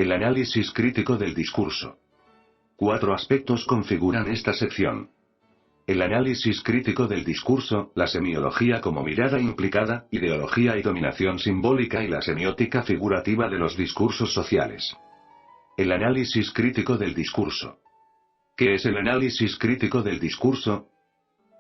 El análisis crítico del discurso. 4 aspectos configuran esta sección. El análisis crítico del discurso, la semiología como mirada implicada, ideología y dominación simbólica y la semiótica figurativa de los discursos sociales. El análisis crítico del discurso. ¿Qué es el análisis crítico del discurso?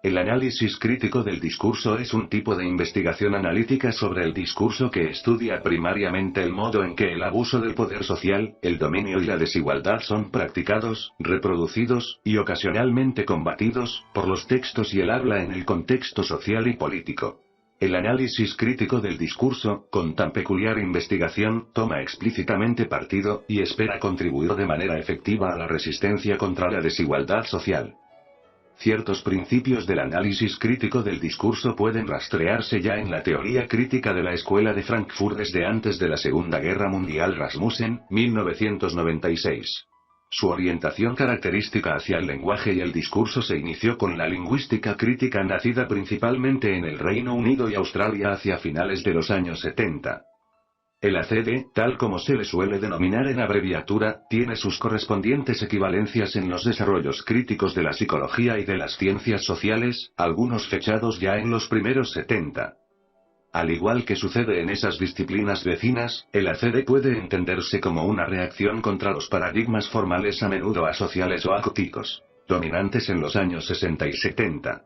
El análisis crítico del discurso es un tipo de investigación analítica sobre el discurso que estudia primariamente el modo en que el abuso del poder social, el dominio y la desigualdad son practicados, reproducidos, y ocasionalmente combatidos, por los textos y el habla en el contexto social y político. El análisis crítico del discurso, con tan peculiar investigación, toma explícitamente partido, y espera contribuir de manera efectiva a la resistencia contra la desigualdad social. Ciertos principios del análisis crítico del discurso pueden rastrearse ya en la teoría crítica de la Escuela de Frankfurt desde antes de la Segunda Guerra Mundial. Rasmussen, 1996. Su orientación característica hacia el lenguaje y el discurso se inició con la lingüística crítica nacida principalmente en el Reino Unido y Australia hacia finales de los años 70. El ACD, tal como se le suele denominar en abreviatura, tiene sus correspondientes equivalencias en los desarrollos críticos de la psicología y de las ciencias sociales, algunos fechados ya en los primeros 70. Al igual que sucede en esas disciplinas vecinas, el ACD puede entenderse como una reacción contra los paradigmas formales a menudo asociales o acóticos, dominantes en los años 60 y 70.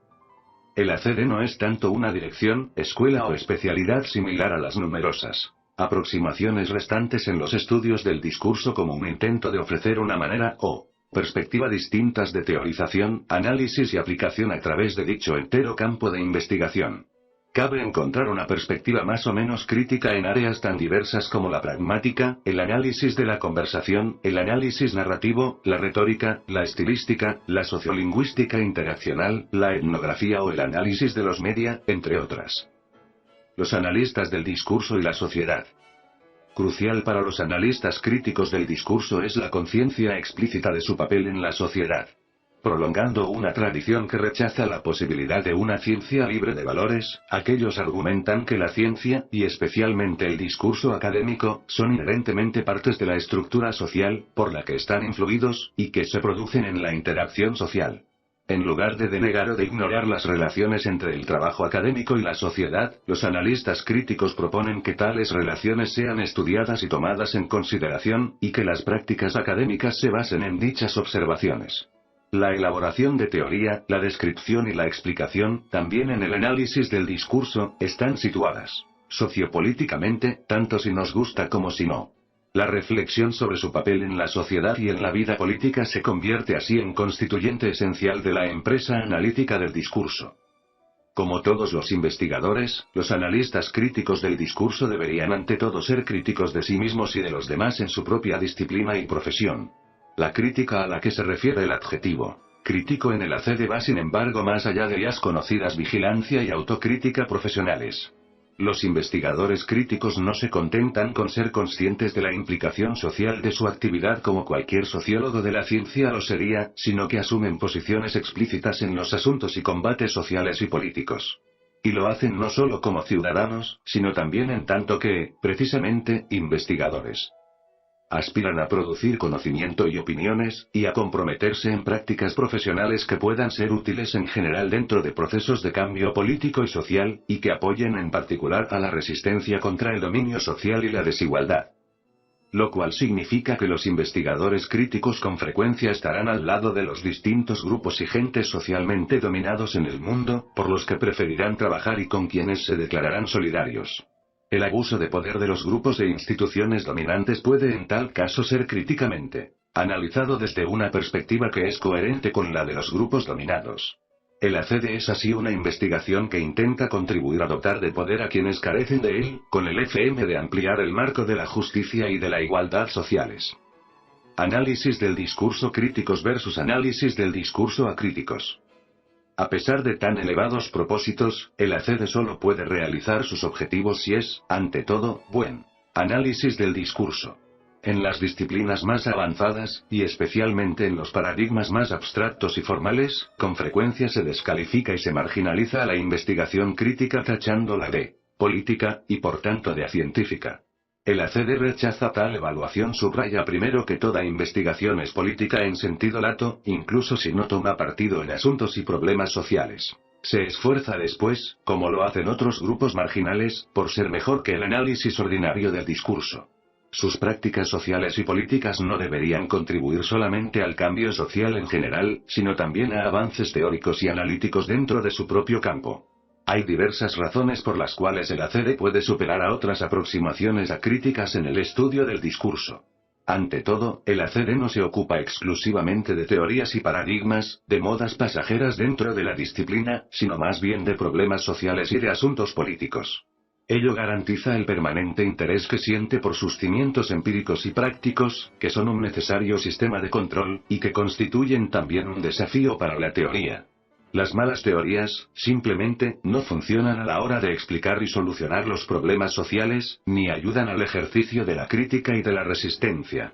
El ACD no es tanto una dirección, escuela o especialidad similar a las numerosas aproximaciones restantes en los estudios del discurso como un intento de ofrecer una manera o perspectiva distintas de teorización, análisis y aplicación a través de dicho entero campo de investigación. Cabe encontrar una perspectiva más o menos crítica en áreas tan diversas como la pragmática, el análisis de la conversación, el análisis narrativo, la retórica, la estilística, la sociolingüística interaccional, la etnografía o el análisis de los media, entre otras. Los analistas del discurso y la sociedad. Crucial para los analistas críticos del discurso es la conciencia explícita de su papel en la sociedad. Prolongando una tradición que rechaza la posibilidad de una ciencia libre de valores, aquellos argumentan que la ciencia, y especialmente el discurso académico, son inherentemente partes de la estructura social, por la que están influidos, y que se producen en la interacción social. En lugar de denegar o de ignorar las relaciones entre el trabajo académico y la sociedad, los analistas críticos proponen que tales relaciones sean estudiadas y tomadas en consideración, y que las prácticas académicas se basen en dichas observaciones. La elaboración de teoría, la descripción y la explicación, también en el análisis del discurso, están situadas sociopolíticamente, tanto si nos gusta como si no. La reflexión sobre su papel en la sociedad y en la vida política se convierte así en constituyente esencial de la empresa analítica del discurso. Como todos los investigadores, los analistas críticos del discurso deberían ante todo ser críticos de sí mismos y de los demás en su propia disciplina y profesión. La crítica a la que se refiere el adjetivo crítico en el ACD va sin embargo más allá de las conocidas vigilancia y autocrítica profesionales. Los investigadores críticos no se contentan con ser conscientes de la implicación social de su actividad como cualquier sociólogo de la ciencia lo sería, sino que asumen posiciones explícitas en los asuntos y combates sociales y políticos. Y lo hacen no solo como ciudadanos, sino también en tanto que, precisamente, investigadores. Aspiran a producir conocimiento y opiniones, y a comprometerse en prácticas profesionales que puedan ser útiles en general dentro de procesos de cambio político y social, y que apoyen en particular a la resistencia contra el dominio social y la desigualdad. Lo cual significa que los investigadores críticos con frecuencia estarán al lado de los distintos grupos y gentes socialmente dominados en el mundo, por los que preferirán trabajar y con quienes se declararán solidarios. El abuso de poder de los grupos e instituciones dominantes puede en tal caso ser críticamente analizado desde una perspectiva que es coherente con la de los grupos dominados. El ACD es así una investigación que intenta contribuir a dotar de poder a quienes carecen de él, con el FM de ampliar el marco de la justicia y de la igualdad sociales. Análisis del discurso críticos versus análisis del discurso acríticos. A pesar de tan elevados propósitos, el ACD solo puede realizar sus objetivos si es, ante todo, buen análisis del discurso. En las disciplinas más avanzadas, y especialmente en los paradigmas más abstractos y formales, con frecuencia se descalifica y se marginaliza a la investigación crítica tachándola de política, y por tanto de acientífica. El ACD rechaza tal evaluación. Subraya primero que toda investigación es política en sentido lato, incluso si no toma partido en asuntos y problemas sociales. Se esfuerza después, como lo hacen otros grupos marginales, por ser mejor que el análisis ordinario del discurso. Sus prácticas sociales y políticas no deberían contribuir solamente al cambio social en general, sino también a avances teóricos y analíticos dentro de su propio campo. Hay diversas razones por las cuales el ACD puede superar a otras aproximaciones acríticas en el estudio del discurso. Ante todo, el ACD no se ocupa exclusivamente de teorías y paradigmas, de modas pasajeras dentro de la disciplina, sino más bien de problemas sociales y de asuntos políticos. Ello garantiza el permanente interés que siente por sus cimientos empíricos y prácticos, que son un necesario sistema de control, y que constituyen también un desafío para la teoría. Las malas teorías, simplemente, no funcionan a la hora de explicar y solucionar los problemas sociales, ni ayudan al ejercicio de la crítica y de la resistencia.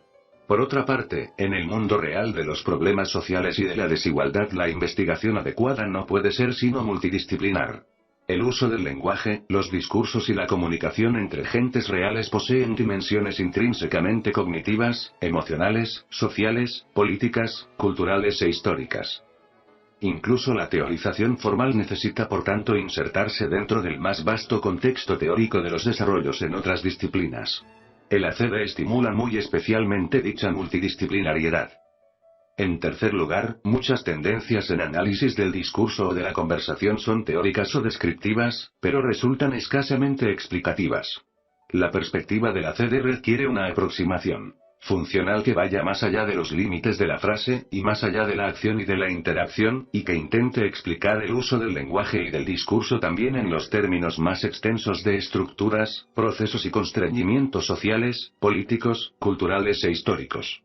Por otra parte, en el mundo real de los problemas sociales y de la desigualdad, la investigación adecuada no puede ser sino multidisciplinar. El uso del lenguaje, los discursos y la comunicación entre gentes reales poseen dimensiones intrínsecamente cognitivas, emocionales, sociales, políticas, culturales e históricas. Incluso la teorización formal necesita por tanto insertarse dentro del más vasto contexto teórico de los desarrollos en otras disciplinas. El ACD estimula muy especialmente dicha multidisciplinariedad. En tercer lugar, muchas tendencias en análisis del discurso o de la conversación son teóricas o descriptivas, pero resultan escasamente explicativas. La perspectiva del ACD requiere una aproximación funcional que vaya más allá de los límites de la frase, y más allá de la acción y de la interacción, y que intente explicar el uso del lenguaje y del discurso también en los términos más extensos de estructuras, procesos y constreñimientos sociales, políticos, culturales e históricos.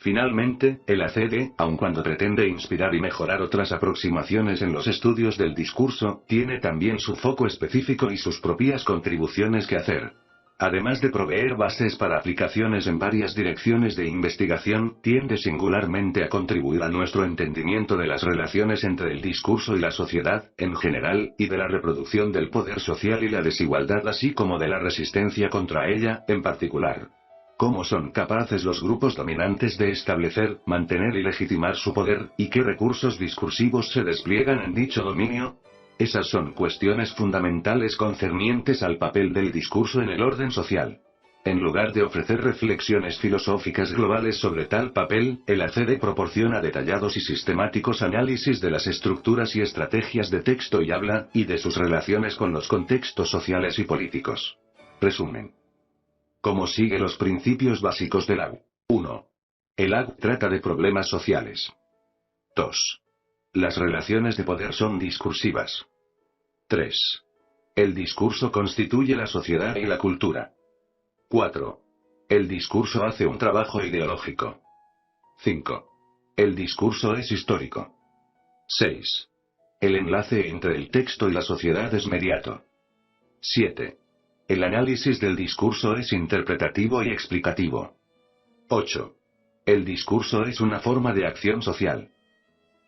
Finalmente, el ACD, aun cuando pretende inspirar y mejorar otras aproximaciones en los estudios del discurso, tiene también su foco específico y sus propias contribuciones que hacer. Además de proveer bases para aplicaciones en varias direcciones de investigación, tiende singularmente a contribuir a nuestro entendimiento de las relaciones entre el discurso y la sociedad, en general, y de la reproducción del poder social y la desigualdad, así como de la resistencia contra ella, en particular. ¿Cómo son capaces los grupos dominantes de establecer, mantener y legitimar su poder, y qué recursos discursivos se despliegan en dicho dominio? Esas son cuestiones fundamentales concernientes al papel del discurso en el orden social. En lugar de ofrecer reflexiones filosóficas globales sobre tal papel, el ACD proporciona detallados y sistemáticos análisis de las estructuras y estrategias de texto y habla, y de sus relaciones con los contextos sociales y políticos. Resumen. ¿Cómo sigue los principios básicos del ACD? 1. El ACD trata de problemas sociales. 2. Las relaciones de poder son discursivas. 3. El discurso constituye la sociedad y la cultura. 4. El discurso hace un trabajo ideológico. 5. El discurso es histórico. 6. El enlace entre el texto y la sociedad es mediato. 7. El análisis del discurso es interpretativo y explicativo. 8. El discurso es una forma de acción social.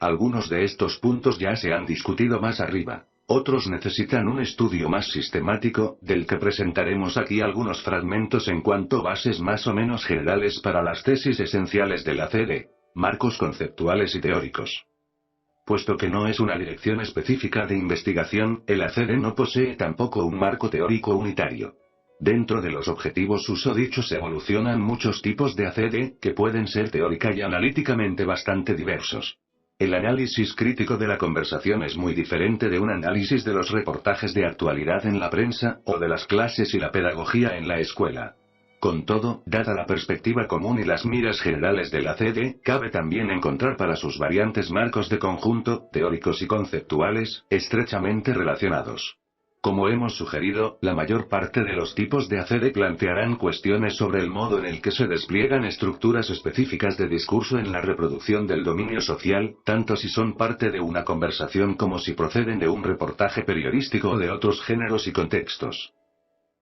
Algunos de estos puntos ya se han discutido más arriba. Otros necesitan un estudio más sistemático, del que presentaremos aquí algunos fragmentos en cuanto a bases más o menos generales para las tesis esenciales del ACD, marcos conceptuales y teóricos. Puesto que no es una dirección específica de investigación, el ACD no posee tampoco un marco teórico unitario. Dentro de los objetivos susodichos evolucionan muchos tipos de ACD, que pueden ser teórica y analíticamente bastante diversos. El análisis crítico de la conversación es muy diferente de un análisis de los reportajes de actualidad en la prensa, o de las clases y la pedagogía en la escuela. Con todo, dada la perspectiva común y las miras generales del ACD, cabe también encontrar para sus variantes marcos de conjunto, teóricos y conceptuales, estrechamente relacionados. Como hemos sugerido, la mayor parte de los tipos de ACD plantearán cuestiones sobre el modo en el que se despliegan estructuras específicas de discurso en la reproducción del dominio social, tanto si son parte de una conversación como si proceden de un reportaje periodístico o de otros géneros y contextos.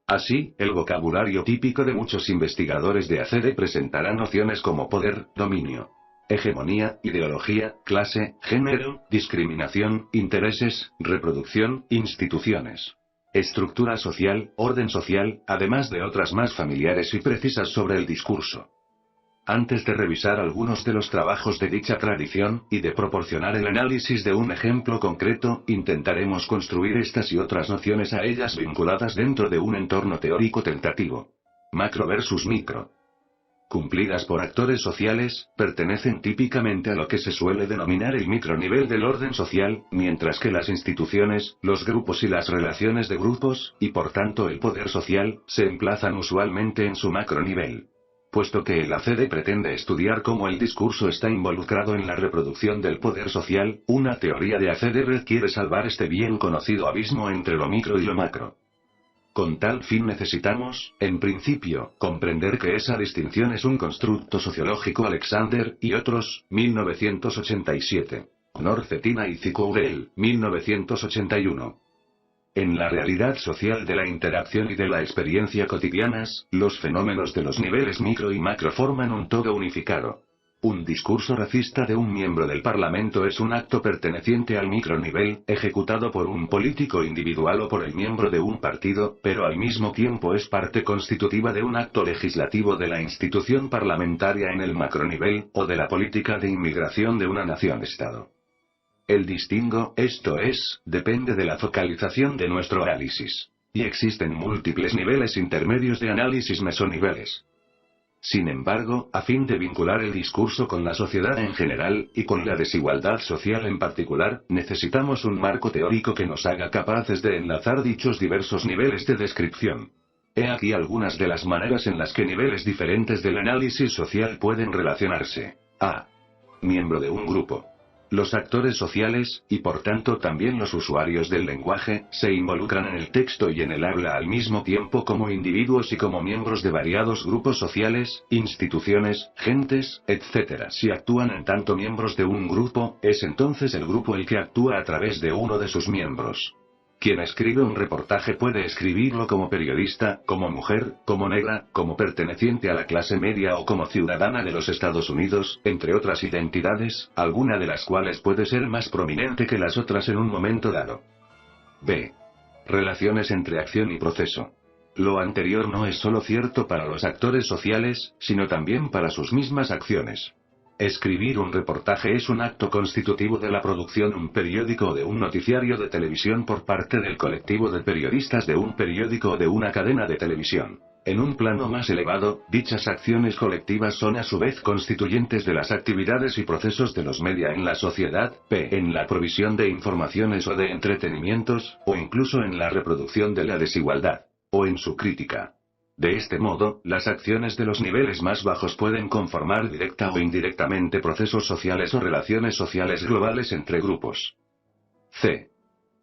Así, el vocabulario típico de muchos investigadores de ACD presentará nociones como poder, dominio, hegemonía, ideología, clase, género, discriminación, intereses, reproducción, instituciones. estructura social, orden social, además de otras más familiares y precisas sobre el discurso. Antes de revisar algunos de los trabajos de dicha tradición, y de proporcionar el análisis de un ejemplo concreto, intentaremos construir estas y otras nociones a ellas vinculadas dentro de un entorno teórico tentativo. Macro versus micro. Cumplidas por actores sociales, pertenecen típicamente a lo que se suele denominar el micronivel del orden social, mientras que las instituciones, los grupos y las relaciones de grupos, y por tanto el poder social, se emplazan usualmente en su macronivel. Puesto que el ACD pretende estudiar cómo el discurso está involucrado en la reproducción del poder social, una teoría de ACD requiere salvar este bien conocido abismo entre lo micro y lo macro. Con tal fin necesitamos, en principio, comprender que esa distinción es un constructo sociológico. Alexander y otros, 1987. Norcetina y Zicourel, 1981. En la realidad social de la interacción y de la experiencia cotidianas, los fenómenos de los niveles micro y macro forman un todo unificado. Un discurso racista de un miembro del Parlamento es un acto perteneciente al micronivel, ejecutado por un político individual o por el miembro de un partido, pero al mismo tiempo es parte constitutiva de un acto legislativo de la institución parlamentaria en el macronivel, o de la política de inmigración de una nación-estado. El distingo, esto es, depende de la focalización de nuestro análisis. Y existen múltiples niveles intermedios de análisis mesoniveles. Sin embargo, a fin de vincular el discurso con la sociedad en general, y con la desigualdad social en particular, necesitamos un marco teórico que nos haga capaces de enlazar dichos diversos niveles de descripción. He aquí algunas de las maneras en las que niveles diferentes del análisis social pueden relacionarse. A. Miembro de un grupo. Los actores sociales, y por tanto también los usuarios del lenguaje, se involucran en el texto y en el habla al mismo tiempo como individuos y como miembros de variados grupos sociales, instituciones, gentes, etc. Si actúan en tanto miembros de un grupo, es entonces el grupo el que actúa a través de uno de sus miembros. Quien escribe un reportaje puede escribirlo como periodista, como mujer, como negra, como perteneciente a la clase media o como ciudadana de los Estados Unidos, entre otras identidades, alguna de las cuales puede ser más prominente que las otras en un momento dado. B. Relaciones entre acción y proceso. Lo anterior no es solo cierto para los actores sociales, sino también para sus mismas acciones. Escribir un reportaje es un acto constitutivo de la producción de un periódico o de un noticiario de televisión por parte del colectivo de periodistas de un periódico o de una cadena de televisión. En un plano más elevado, dichas acciones colectivas son a su vez constituyentes de las actividades y procesos de los media en la sociedad, p. en la provisión de informaciones o de entretenimientos, o incluso en la reproducción de la desigualdad, o en su crítica. De este modo, las acciones de los niveles más bajos pueden conformar directa o indirectamente procesos sociales o relaciones sociales globales entre grupos. C.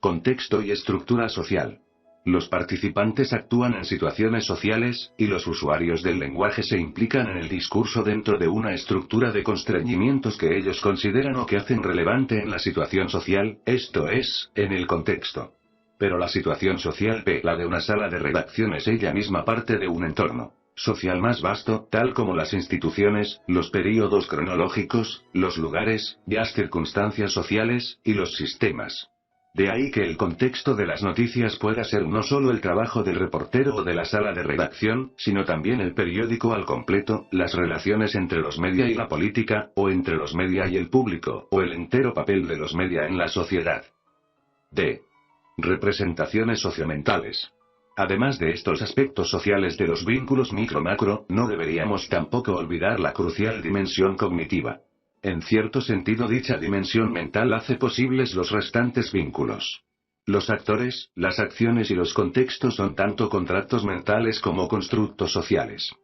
Contexto y estructura social. Los participantes actúan en situaciones sociales, y los usuarios del lenguaje se implican en el discurso dentro de una estructura de constreñimientos que ellos consideran o que hacen relevante en la situación social, esto es, en el contexto. Pero la situación social P, la de una sala de redacción, es ella misma parte de un entorno social más vasto, tal como las instituciones, los períodos cronológicos, los lugares, las circunstancias sociales, y los sistemas. De ahí que el contexto de las noticias pueda ser no solo el trabajo del reportero o de la sala de redacción, sino también el periódico al completo, las relaciones entre los media y la política, o entre los media y el público, o el entero papel de los media en la sociedad. D. Representaciones sociomentales. Además de estos aspectos sociales de los vínculos micro-macro, no deberíamos tampoco olvidar la crucial dimensión cognitiva. En cierto sentido, dicha dimensión mental hace posibles los restantes vínculos. Los actores, las acciones y los contextos son tanto contratos mentales como constructos sociales.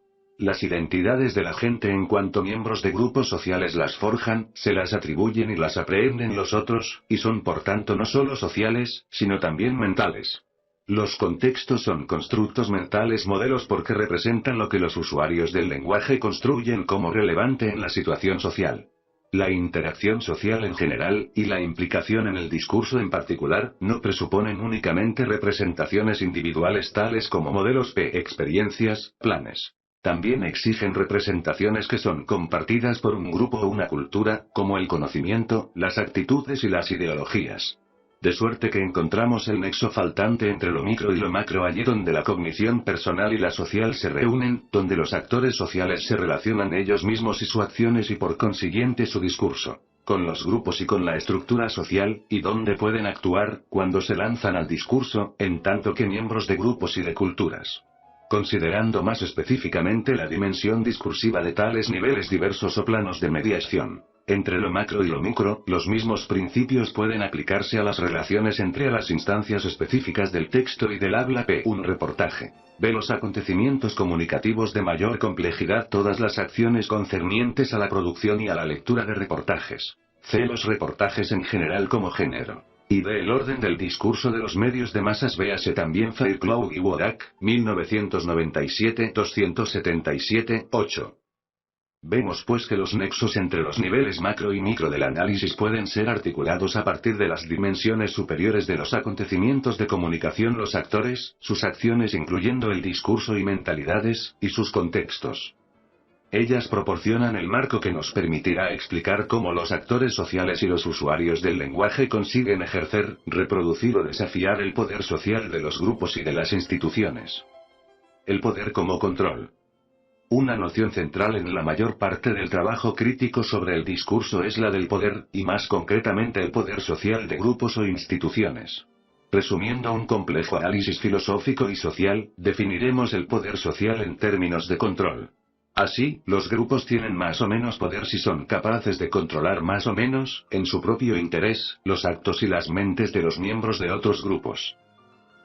Las identidades de la gente en cuanto miembros de grupos sociales las forjan, se las atribuyen y las aprehenden los otros, y son por tanto no solo sociales, sino también mentales. Los contextos son constructos mentales modelos porque representan lo que los usuarios del lenguaje construyen como relevante en la situación social. La interacción social en general, y la implicación en el discurso en particular, no presuponen únicamente representaciones individuales tales como modelos P, experiencias, planes. También exigen representaciones que son compartidas por un grupo o una cultura, como el conocimiento, las actitudes y las ideologías. De suerte que encontramos el nexo faltante entre lo micro y lo macro allí donde la cognición personal y la social se reúnen, donde los actores sociales se relacionan ellos mismos y sus acciones y por consiguiente su discurso, con los grupos y con la estructura social, y donde pueden actuar, cuando se lanzan al discurso, en tanto que miembros de grupos y de culturas. Considerando más específicamente la dimensión discursiva de tales niveles diversos o planos de mediación. Entre lo macro y lo micro, los mismos principios pueden aplicarse a las relaciones entre las instancias específicas del texto y del habla. P. Un reportaje. B. Los acontecimientos comunicativos de mayor complejidad. Todas las acciones concernientes a la producción y a la lectura de reportajes. C. Los reportajes en general como género. Y D. El orden del discurso de los medios de masas. Véase también Fairclough y Wodak, 1997, 277, 8. Vemos pues que los nexos entre los niveles macro y micro del análisis pueden ser articulados a partir de las dimensiones superiores de los acontecimientos de comunicación, los actores, sus acciones incluyendo el discurso y mentalidades, y sus contextos. Ellas proporcionan el marco que nos permitirá explicar cómo los actores sociales y los usuarios del lenguaje consiguen ejercer, reproducir o desafiar el poder social de los grupos y de las instituciones. El poder como control. Una noción central en la mayor parte del trabajo crítico sobre el discurso es la del poder, y más concretamente el poder social de grupos o instituciones. Resumiendo un complejo análisis filosófico y social, definiremos el poder social en términos de control. Así, los grupos tienen más o menos poder si son capaces de controlar más o menos, en su propio interés, los actos y las mentes de los miembros de otros grupos.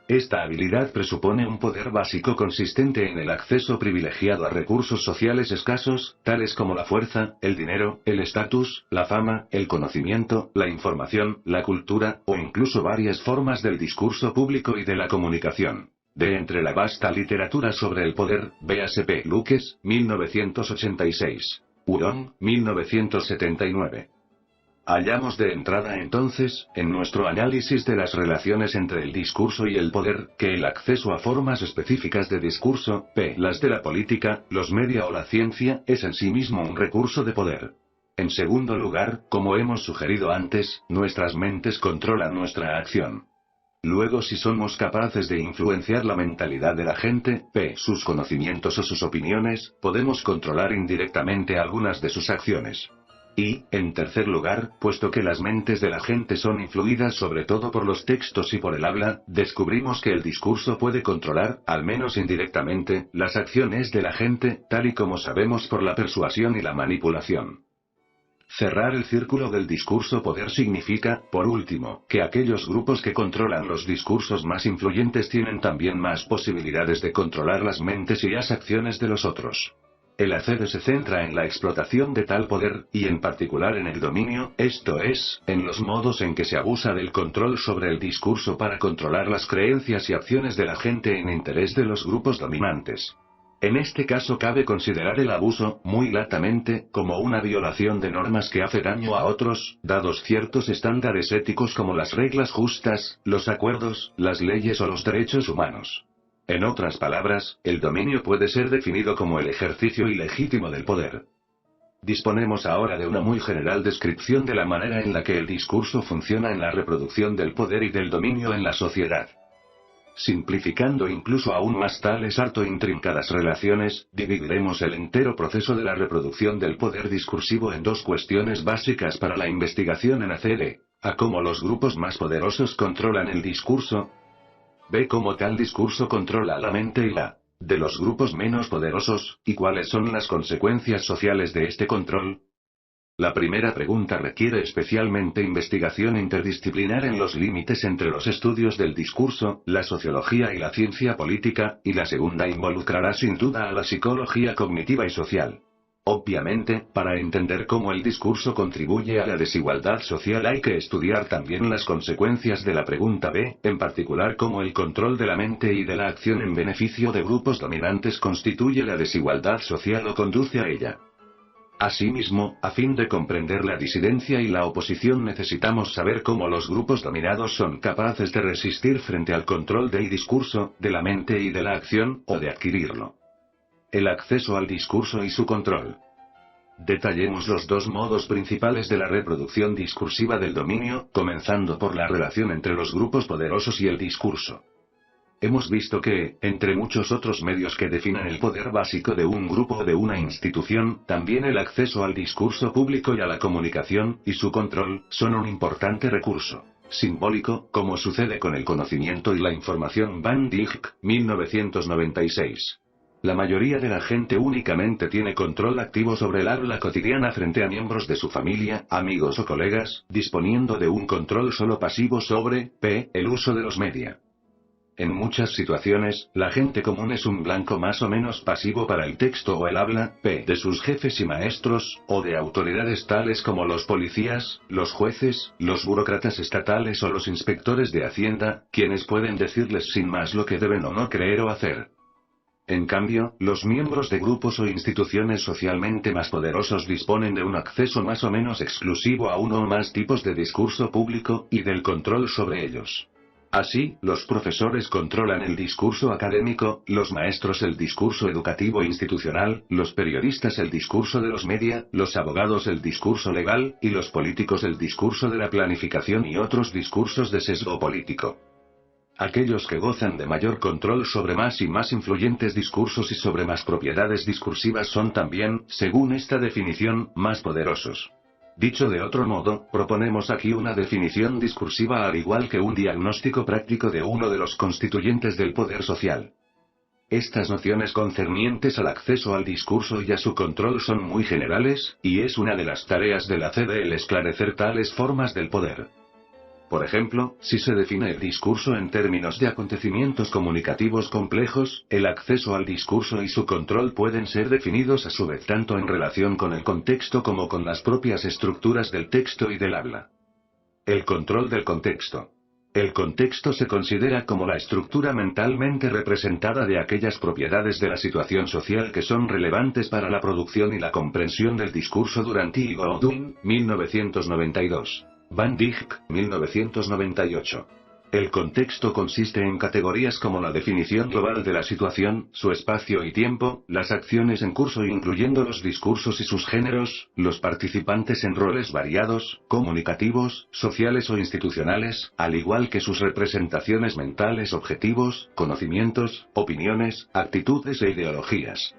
Esta habilidad presupone un poder básico consistente en el acceso privilegiado a recursos sociales escasos, tales como la fuerza, el dinero, el estatus, la fama, el conocimiento, la información, la cultura, o incluso varias formas del discurso público y de la comunicación. De entre la vasta literatura sobre el poder, véase P. Lucas, 1986. Huron, 1979. Hallamos de entrada entonces, en nuestro análisis de las relaciones entre el discurso y el poder, que el acceso a formas específicas de discurso, P. las de la política, los media o la ciencia, es en sí mismo un recurso de poder. En segundo lugar, como hemos sugerido antes, nuestras mentes controlan nuestra acción. Luego, si somos capaces de influenciar la mentalidad de la gente, P. sus conocimientos o sus opiniones, podemos controlar indirectamente algunas de sus acciones. Y, en tercer lugar, puesto que las mentes de la gente son influidas sobre todo por los textos y por el habla, descubrimos que el discurso puede controlar, al menos indirectamente, las acciones de la gente, tal y como sabemos por la persuasión y la manipulación. Cerrar el círculo del discurso poder significa, por último, que aquellos grupos que controlan los discursos más influyentes tienen también más posibilidades de controlar las mentes y las acciones de los otros. El hacer se centra en la explotación de tal poder, y en particular en el dominio, esto es, en los modos en que se abusa del control sobre el discurso para controlar las creencias y acciones de la gente en interés de los grupos dominantes. En este caso cabe considerar el abuso, muy latamente, como una violación de normas que hace daño a otros, dados ciertos estándares éticos como las reglas justas, los acuerdos, las leyes o los derechos humanos. En otras palabras, el dominio puede ser definido como el ejercicio ilegítimo del poder. Disponemos ahora de una muy general descripción de la manera en la que el discurso funciona en la reproducción del poder y del dominio en la sociedad. Simplificando incluso aún más tales harto intrincadas relaciones, dividiremos el entero proceso de la reproducción del poder discursivo en dos cuestiones básicas para la investigación en ACD: A cómo los grupos más poderosos controlan el discurso. B. Cómo tal discurso controla la mente y la de los grupos menos poderosos, y cuáles son las consecuencias sociales de este control. La primera pregunta requiere especialmente investigación interdisciplinar en los límites entre los estudios del discurso, la sociología y la ciencia política, y la segunda involucrará sin duda a la psicología cognitiva y social. Obviamente, para entender cómo el discurso contribuye a la desigualdad social hay que estudiar también las consecuencias de la pregunta B, en particular cómo el control de la mente y de la acción en beneficio de grupos dominantes constituye la desigualdad social o conduce a ella. Asimismo, a fin de comprender la disidencia y la oposición necesitamos saber cómo los grupos dominados son capaces de resistir frente al control del discurso, de la mente y de la acción, o de adquirirlo. El acceso al discurso y su control. Detallemos los dos modos principales de la reproducción discursiva del dominio, comenzando por la relación entre los grupos poderosos y el discurso. Hemos visto que, entre muchos otros medios que definen el poder básico de un grupo o de una institución, también el acceso al discurso público y a la comunicación, y su control, son un importante recurso simbólico, como sucede con el conocimiento y la información. Van Dijk, 1996. La mayoría de la gente únicamente tiene control activo sobre el habla cotidiana frente a miembros de su familia, amigos o colegas, disponiendo de un control solo pasivo sobre, el uso de los media. En muchas situaciones, la gente común es un blanco más o menos pasivo para el texto o el habla, de sus jefes y maestros, o de autoridades tales como los policías, los jueces, los burócratas estatales o los inspectores de Hacienda, quienes pueden decirles sin más lo que deben o no creer o hacer. En cambio, los miembros de grupos o instituciones socialmente más poderosos disponen de un acceso más o menos exclusivo a uno o más tipos de discurso público, y del control sobre ellos. Así, los profesores controlan el discurso académico, los maestros el discurso educativo e institucional, los periodistas el discurso de los media, los abogados el discurso legal, y los políticos el discurso de la planificación y otros discursos de sesgo político. Aquellos que gozan de mayor control sobre más y más influyentes discursos y sobre más propiedades discursivas son también, según esta definición, más poderosos. Dicho de otro modo, proponemos aquí una definición discursiva al igual que un diagnóstico práctico de uno de los constituyentes del poder social. Estas nociones concernientes al acceso al discurso y a su control son muy generales, y es una de las tareas de la CD el esclarecer tales formas del poder. Por ejemplo, si se define el discurso en términos de acontecimientos comunicativos complejos, el acceso al discurso y su control pueden ser definidos a su vez tanto en relación con el contexto como con las propias estructuras del texto y del habla. El control del contexto. El contexto se considera como la estructura mentalmente representada de aquellas propiedades de la situación social que son relevantes para la producción y la comprensión del discurso durante y Godwin, 1992. Van Dijk, 1998. El contexto consiste en categorías como la definición global de la situación, su espacio y tiempo, las acciones en curso incluyendo los discursos y sus géneros, los participantes en roles variados, comunicativos, sociales o institucionales, al igual que sus representaciones mentales, objetivos, conocimientos, opiniones, actitudes e ideologías.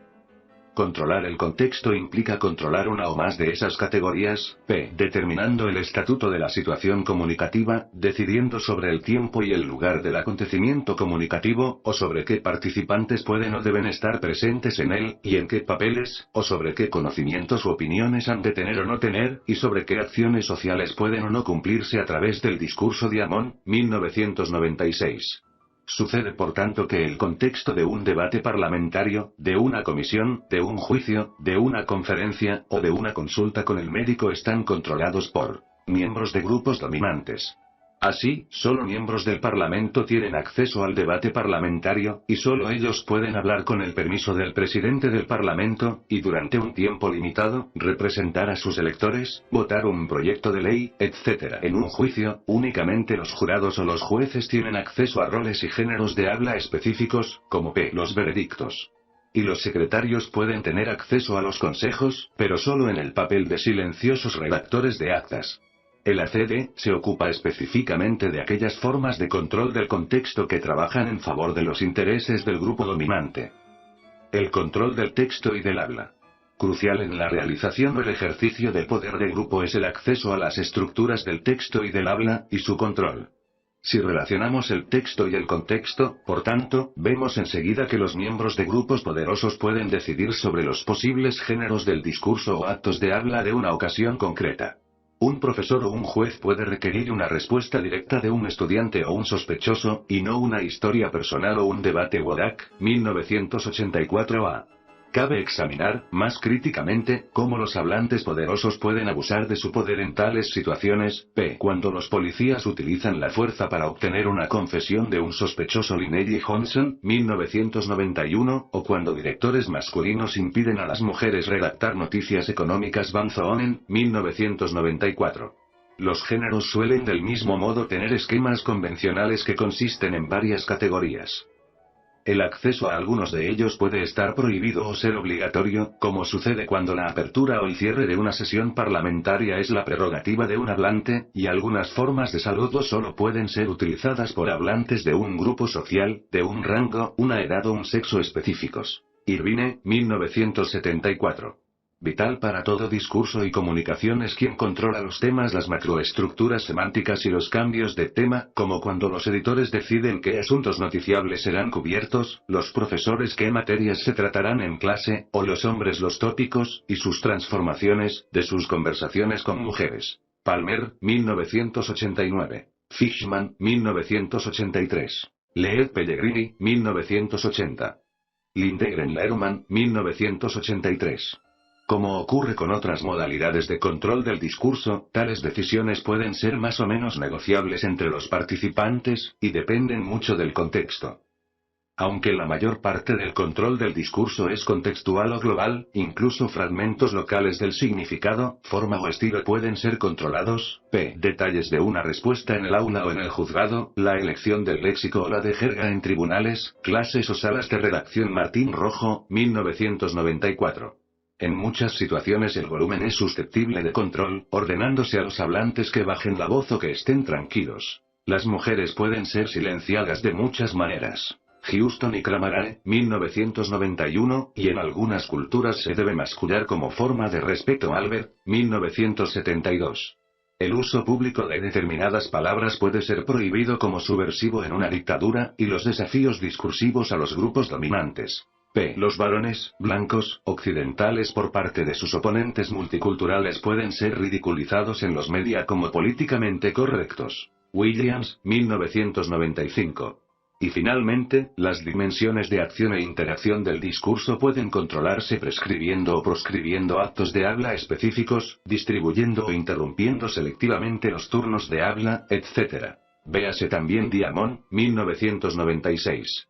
Controlar el contexto implica controlar una o más de esas categorías, determinando el estatuto de la situación comunicativa, decidiendo sobre el tiempo y el lugar del acontecimiento comunicativo, o sobre qué participantes pueden o deben estar presentes en él, y en qué papeles, o sobre qué conocimientos u opiniones han de tener o no tener, y sobre qué acciones sociales pueden o no cumplirse a través del discurso de Amon, 1996. Sucede por tanto que el contexto de un debate parlamentario, de una comisión, de un juicio, de una conferencia, o de una consulta con el médico están controlados por miembros de grupos dominantes. Así, solo miembros del Parlamento tienen acceso al debate parlamentario, y solo ellos pueden hablar con el permiso del presidente del Parlamento, y durante un tiempo limitado, representar a sus electores, votar un proyecto de ley, etc. En un juicio, únicamente los jurados o los jueces tienen acceso a roles y géneros de habla específicos, como los veredictos. Y los secretarios pueden tener acceso a los consejos, pero solo en el papel de silenciosos redactores de actas. El ACD se ocupa específicamente de aquellas formas de control del contexto que trabajan en favor de los intereses del grupo dominante. El control del texto y del habla. Crucial en la realización o el ejercicio del poder de grupo es el acceso a las estructuras del texto y del habla, y su control. Si relacionamos el texto y el contexto, por tanto, vemos enseguida que los miembros de grupos poderosos pueden decidir sobre los posibles géneros del discurso o actos de habla de una ocasión concreta. Un profesor o un juez puede requerir una respuesta directa de un estudiante o un sospechoso, y no una historia personal o un debate Wodak, 1984a. Cabe examinar, más críticamente, cómo los hablantes poderosos pueden abusar de su poder en tales situaciones, cuando los policías utilizan la fuerza para obtener una confesión de un sospechoso Linney Johnson, 1991, o cuando directores masculinos impiden a las mujeres redactar noticias económicas Van Zonen, 1994. Los géneros suelen del mismo modo tener esquemas convencionales que consisten en varias categorías. El acceso a algunos de ellos puede estar prohibido o ser obligatorio, como sucede cuando la apertura o el cierre de una sesión parlamentaria es la prerrogativa de un hablante, y algunas formas de saludo solo pueden ser utilizadas por hablantes de un grupo social, de un rango, una edad o un sexo específicos. Irvine, 1974. Vital para todo discurso y comunicación es quien controla los temas, las macroestructuras semánticas y los cambios de tema, como cuando los editores deciden qué asuntos noticiables serán cubiertos, los profesores qué materias se tratarán en clase, o los hombres los tópicos, y sus transformaciones, de sus conversaciones con mujeres. Palmer, 1989. Fishman, 1983. Leed Pellegrini, 1980. Lindegren-Lerman, 1983. Como ocurre con otras modalidades de control del discurso, tales decisiones pueden ser más o menos negociables entre los participantes, y dependen mucho del contexto. Aunque la mayor parte del control del discurso es contextual o global, incluso fragmentos locales del significado, forma o estilo pueden ser controlados. Detalles de una respuesta en el aula o en el juzgado, la elección del léxico o la de jerga en tribunales, clases o salas de redacción. Martín Rojo, 1994. En muchas situaciones el volumen es susceptible de control, ordenándose a los hablantes que bajen la voz o que estén tranquilos. Las mujeres pueden ser silenciadas de muchas maneras. Houston y Cramarae, 1991, y en algunas culturas se debe mascullar como forma de respeto. Albert, 1972. El uso público de determinadas palabras puede ser prohibido como subversivo en una dictadura, y los desafíos discursivos a los grupos dominantes. Los varones, blancos, occidentales por parte de sus oponentes multiculturales pueden ser ridiculizados en los media como políticamente correctos. Williams, 1995. Y finalmente, las dimensiones de acción e interacción del discurso pueden controlarse prescribiendo o proscribiendo actos de habla específicos, distribuyendo o interrumpiendo selectivamente los turnos de habla, etc. Véase también Diamond, 1996.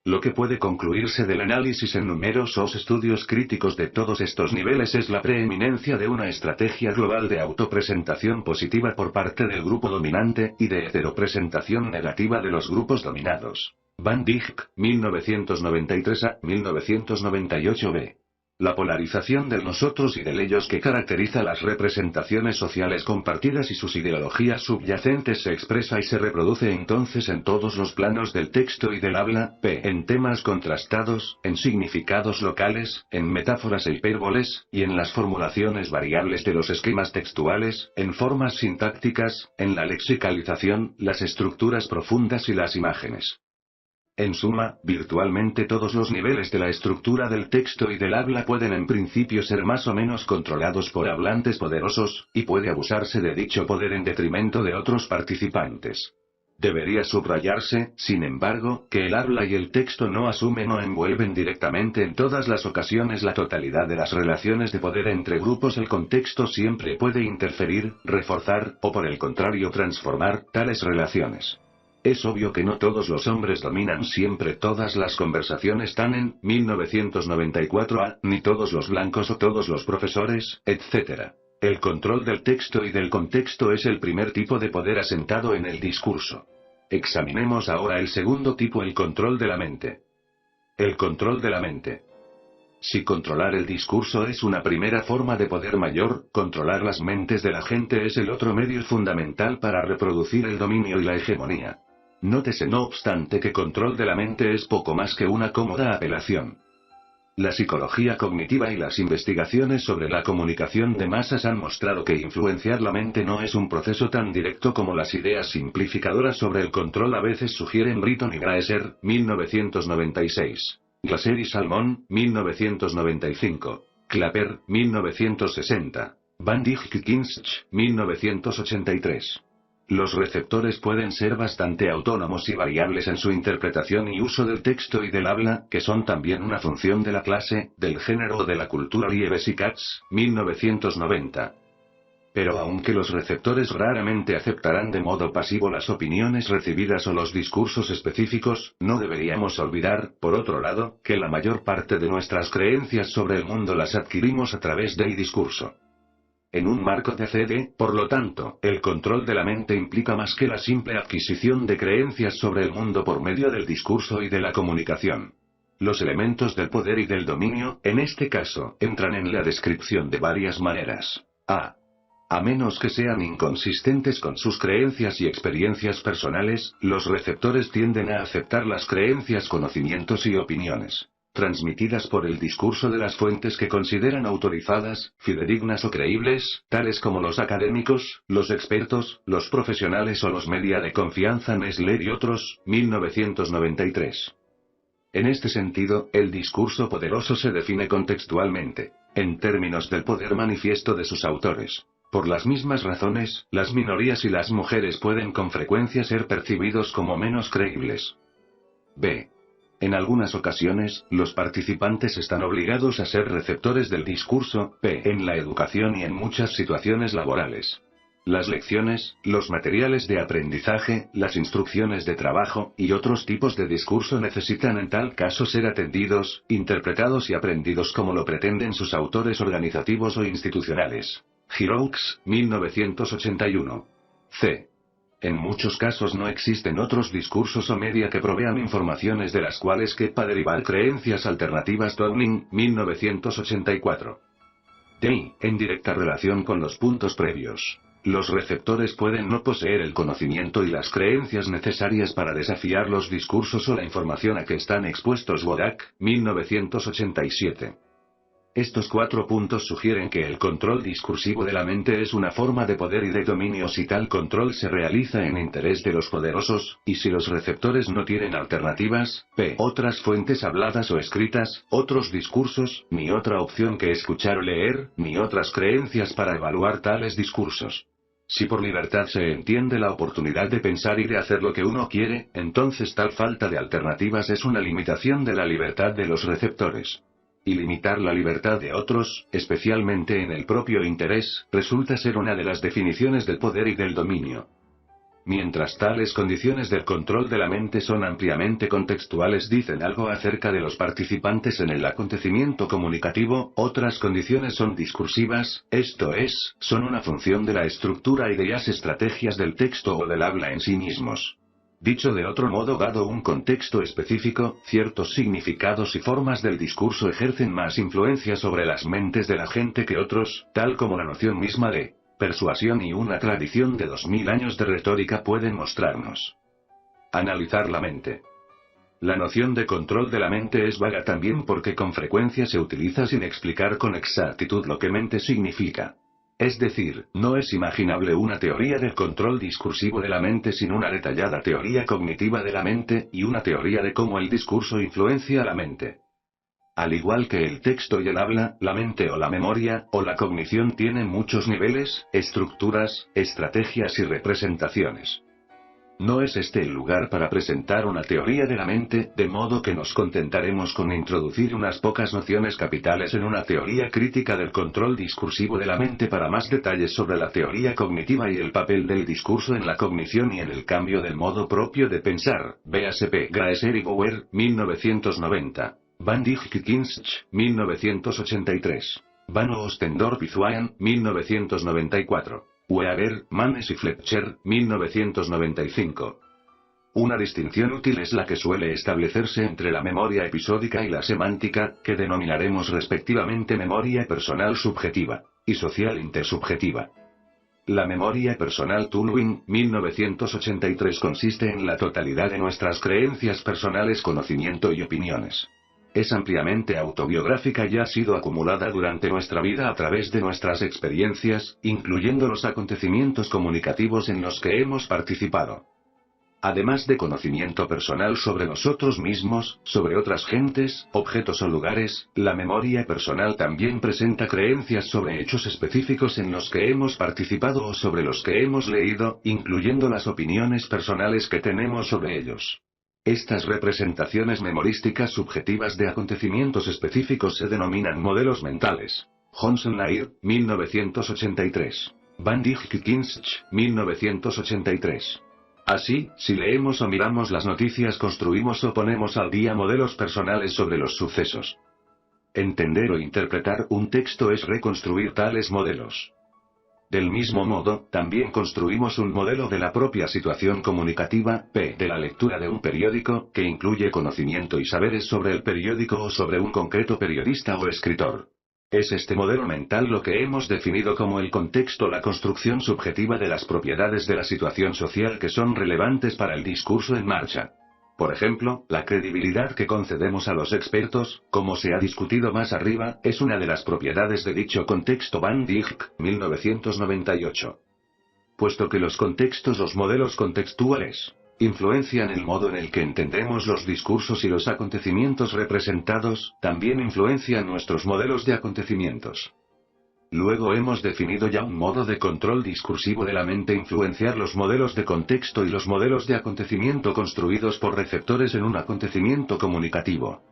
Lo que puede concluirse del análisis en numerosos estudios críticos de todos estos niveles es la preeminencia de una estrategia global de autopresentación positiva por parte del grupo dominante, y de heteropresentación negativa de los grupos dominados. Van Dijk, 1993 a 1998 b. La polarización del nosotros y del ellos que caracteriza las representaciones sociales compartidas y sus ideologías subyacentes se expresa y se reproduce entonces en todos los planos del texto y del habla, en temas contrastados, en significados locales, en metáforas e hipérboles, y en las formulaciones variables de los esquemas textuales, en formas sintácticas, en la lexicalización, las estructuras profundas y las imágenes. En suma, virtualmente todos los niveles de la estructura del texto y del habla pueden en principio ser más o menos controlados por hablantes poderosos, y puede abusarse de dicho poder en detrimento de otros participantes. Debería subrayarse, sin embargo, que el habla y el texto no asumen o envuelven directamente en todas las ocasiones la totalidad de las relaciones de poder entre grupos. El contexto siempre puede interferir, reforzar, o por el contrario transformar, tales relaciones. Es obvio que no todos los hombres dominan siempre todas las conversaciones. Tannen, 1994 a, ni todos los blancos o todos los profesores, etc. El control del texto y del contexto es el primer tipo de poder asentado en el discurso. Examinemos ahora el segundo tipo, el control de la mente. El control de la mente. Si controlar el discurso es una primera forma de poder mayor, controlar las mentes de la gente es el otro medio fundamental para reproducir el dominio y la hegemonía. Nótese no obstante que control de la mente es poco más que una cómoda apelación. La psicología cognitiva y las investigaciones sobre la comunicación de masas han mostrado que influenciar la mente no es un proceso tan directo como las ideas simplificadoras sobre el control a veces sugieren. Britton y Graeser, 1996. Glaser y Salmón, 1995. Clapper, 1960. Van Dijk y Kinsch, 1983. Los receptores pueden ser bastante autónomos y variables en su interpretación y uso del texto y del habla, que son también una función de la clase, del género o de la cultura. Lieves y Katz, 1990. Pero aunque los receptores raramente aceptarán de modo pasivo las opiniones recibidas o los discursos específicos, no deberíamos olvidar, por otro lado, que la mayor parte de nuestras creencias sobre el mundo las adquirimos a través del discurso. En un marco de CD, por lo tanto, el control de la mente implica más que la simple adquisición de creencias sobre el mundo por medio del discurso y de la comunicación. Los elementos del poder y del dominio, en este caso, entran en la descripción de varias maneras. A menos que sean inconsistentes con sus creencias y experiencias personales, los receptores tienden a aceptar las creencias, conocimientos y opiniones transmitidas por el discurso de las fuentes que consideran autorizadas, fidedignas o creíbles, tales como los académicos, los expertos, los profesionales o los media de confianza. Nesler y otros, 1993. En este sentido, el discurso poderoso se define contextualmente, en términos del poder manifiesto de sus autores. Por las mismas razones, las minorías y las mujeres pueden con frecuencia ser percibidos como menos creíbles. B. En algunas ocasiones, los participantes están obligados a ser receptores del discurso, en la educación y en muchas situaciones laborales. Las lecciones, los materiales de aprendizaje, las instrucciones de trabajo, y otros tipos de discurso necesitan en tal caso ser atendidos, interpretados y aprendidos como lo pretenden sus autores organizativos o institucionales. Giroux, 1981. C. En muchos casos no existen otros discursos o media que provean informaciones de las cuales quepa derivar creencias alternativas. Downing, 1984. D. En directa relación con los puntos previos. Los receptores pueden no poseer el conocimiento y las creencias necesarias para desafiar los discursos o la información a que están expuestos. Wodak, 1987. Estos 4 puntos sugieren que el control discursivo de la mente es una forma de poder y de dominio si tal control se realiza en interés de los poderosos, y si los receptores no tienen alternativas, otras fuentes habladas o escritas, otros discursos, ni otra opción que escuchar o leer, ni otras creencias para evaluar tales discursos. Si por libertad se entiende la oportunidad de pensar y de hacer lo que uno quiere, entonces tal falta de alternativas es una limitación de la libertad de los receptores. Y limitar la libertad de otros, especialmente en el propio interés, resulta ser una de las definiciones del poder y del dominio. Mientras tales condiciones del control de la mente son ampliamente contextuales, dicen algo acerca de los participantes en el acontecimiento comunicativo, otras condiciones son discursivas, esto es, son una función de la estructura, ideas, estrategias del texto o del habla en sí mismos. Dicho de otro modo, dado un contexto específico, ciertos significados y formas del discurso ejercen más influencia sobre las mentes de la gente que otros, tal como la noción misma de persuasión y una tradición de 2000 años de retórica pueden mostrarnos. Analizar la mente. La noción de control de la mente es vaga también porque con frecuencia se utiliza sin explicar con exactitud lo que mente significa. Es decir, no es imaginable una teoría del control discursivo de la mente sin una detallada teoría cognitiva de la mente, y una teoría de cómo el discurso influencia a la mente. Al igual que el texto y el habla, la mente o la memoria, o la cognición tienen muchos niveles, estructuras, estrategias y representaciones. No es este el lugar para presentar una teoría de la mente, de modo que nos contentaremos con introducir unas pocas nociones capitales en una teoría crítica del control discursivo de la mente. Para más detalles sobre la teoría cognitiva y el papel del discurso en la cognición y en el cambio del modo propio de pensar, véase P. Graeser y Bauer, 1990. Van Dijk-Kinsch, 1983. Van Ostendorp y Zweig, 1994. Weaver, Manes y Fletcher, 1995. Una distinción útil es la que suele establecerse entre la memoria episódica y la semántica, que denominaremos respectivamente memoria personal subjetiva y social intersubjetiva. La memoria personal Tullwin, 1983, consiste en la totalidad de nuestras creencias personales, conocimiento y opiniones. Es ampliamente autobiográfica y ha sido acumulada durante nuestra vida a través de nuestras experiencias, incluyendo los acontecimientos comunicativos en los que hemos participado. Además de conocimiento personal sobre nosotros mismos, sobre otras gentes, objetos o lugares, la memoria personal también presenta creencias sobre hechos específicos en los que hemos participado o sobre los que hemos leído, incluyendo las opiniones personales que tenemos sobre ellos. Estas representaciones memorísticas subjetivas de acontecimientos específicos se denominan modelos mentales. Johnson Laird, 1983. Van Dijk-Kinsch, 1983. Así, si leemos o miramos las noticias, construimos o ponemos al día modelos personales sobre los sucesos. Entender o interpretar un texto es reconstruir tales modelos. Del mismo modo, también construimos un modelo de la propia situación comunicativa, de la lectura de un periódico, que incluye conocimiento y saberes sobre el periódico o sobre un concreto periodista o escritor. Es este modelo mental lo que hemos definido como el contexto, la construcción subjetiva de las propiedades de la situación social que son relevantes para el discurso en marcha. Por ejemplo, la credibilidad que concedemos a los expertos, como se ha discutido más arriba, es una de las propiedades de dicho contexto. Van Dijk, 1998. Puesto que los contextos, los modelos contextuales, influencian el modo en el que entendemos los discursos y los acontecimientos representados, también influencian nuestros modelos de acontecimientos. Luego hemos definido ya un modo de control discursivo de la mente: influenciar los modelos de contexto y los modelos de acontecimiento construidos por receptores en un acontecimiento comunicativo.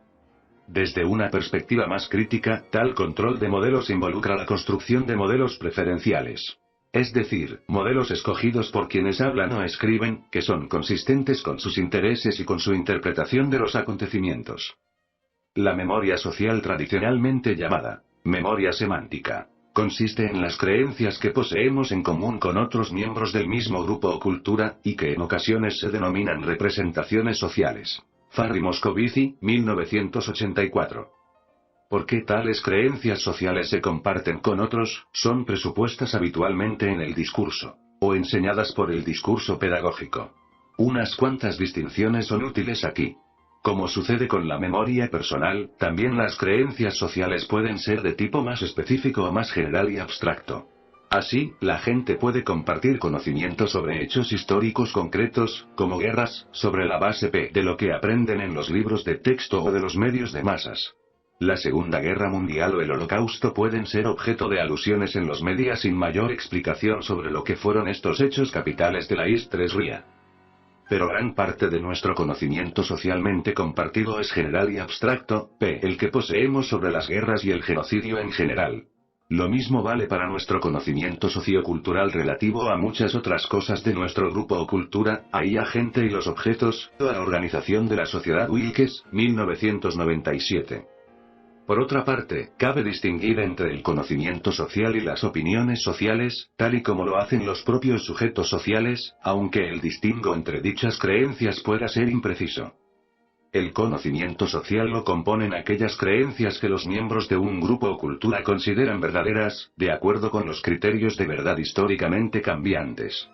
Desde una perspectiva más crítica, tal control de modelos involucra la construcción de modelos preferenciales. Es decir, modelos escogidos por quienes hablan o escriben, que son consistentes con sus intereses y con su interpretación de los acontecimientos. La memoria social, tradicionalmente llamada memoria semántica, consiste en las creencias que poseemos en común con otros miembros del mismo grupo o cultura, y que en ocasiones se denominan representaciones sociales. Farri Moscovici, 1984. Porque tales creencias sociales se comparten con otros, son presupuestas habitualmente en el discurso, o enseñadas por el discurso pedagógico. Unas cuantas distinciones son útiles aquí. Como sucede con la memoria personal, también las creencias sociales pueden ser de tipo más específico o más general y abstracto. Así, la gente puede compartir conocimientos sobre hechos históricos concretos, como guerras, sobre la base de lo que aprenden en los libros de texto o de los medios de masas. La Segunda Guerra Mundial o el Holocausto pueden ser objeto de alusiones en los medios sin mayor explicación sobre lo que fueron estos hechos capitales de la historia. Pero gran parte de nuestro conocimiento socialmente compartido es general y abstracto, el que poseemos sobre las guerras y el genocidio en general. Lo mismo vale para nuestro conocimiento sociocultural relativo a muchas otras cosas de nuestro grupo o cultura, ahí a gente y los objetos, a la organización de la sociedad. Wilkes, 1997. Por otra parte, cabe distinguir entre el conocimiento social y las opiniones sociales, tal y como lo hacen los propios sujetos sociales, aunque el distingo entre dichas creencias pueda ser impreciso. El conocimiento social lo componen aquellas creencias que los miembros de un grupo o cultura consideran verdaderas, de acuerdo con los criterios de verdad históricamente cambiantes.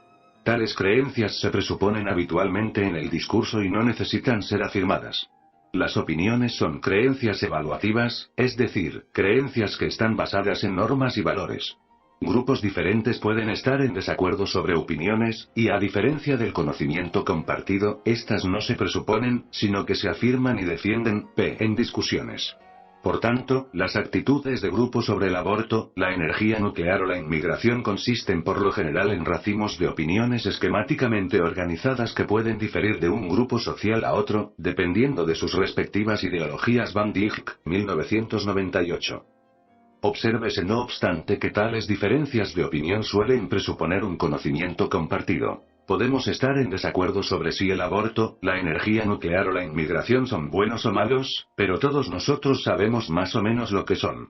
Tales creencias se presuponen habitualmente en el discurso y no necesitan ser afirmadas. Las opiniones son creencias evaluativas, es decir, creencias que están basadas en normas y valores. Grupos diferentes pueden estar en desacuerdo sobre opiniones, y a diferencia del conocimiento compartido, estas no se presuponen, sino que se afirman y defienden, en discusiones. Por tanto, las actitudes de grupo sobre el aborto, la energía nuclear o la inmigración consisten por lo general en racimos de opiniones esquemáticamente organizadas que pueden diferir de un grupo social a otro, dependiendo de sus respectivas ideologías. Van Dijk, 1998. Obsérvese no obstante que tales diferencias de opinión suelen presuponer un conocimiento compartido. Podemos estar en desacuerdo sobre si el aborto, la energía nuclear o la inmigración son buenos o malos, pero todos nosotros sabemos más o menos lo que son.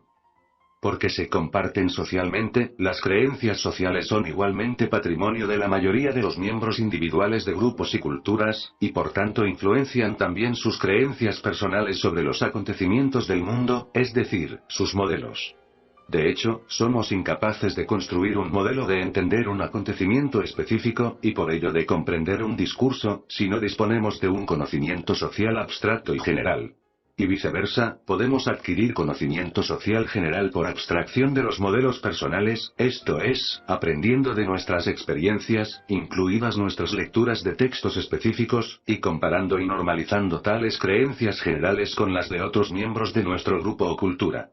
Porque se comparten socialmente, las creencias sociales son igualmente patrimonio de la mayoría de los miembros individuales de grupos y culturas, y por tanto influencian también sus creencias personales sobre los acontecimientos del mundo, es decir, sus modelos. De hecho, somos incapaces de construir un modelo de entender un acontecimiento específico, y por ello de comprender un discurso, si no disponemos de un conocimiento social abstracto y general. Y viceversa, podemos adquirir conocimiento social general por abstracción de los modelos personales, esto es, aprendiendo de nuestras experiencias, incluidas nuestras lecturas de textos específicos, y comparando y normalizando tales creencias generales con las de otros miembros de nuestro grupo o cultura.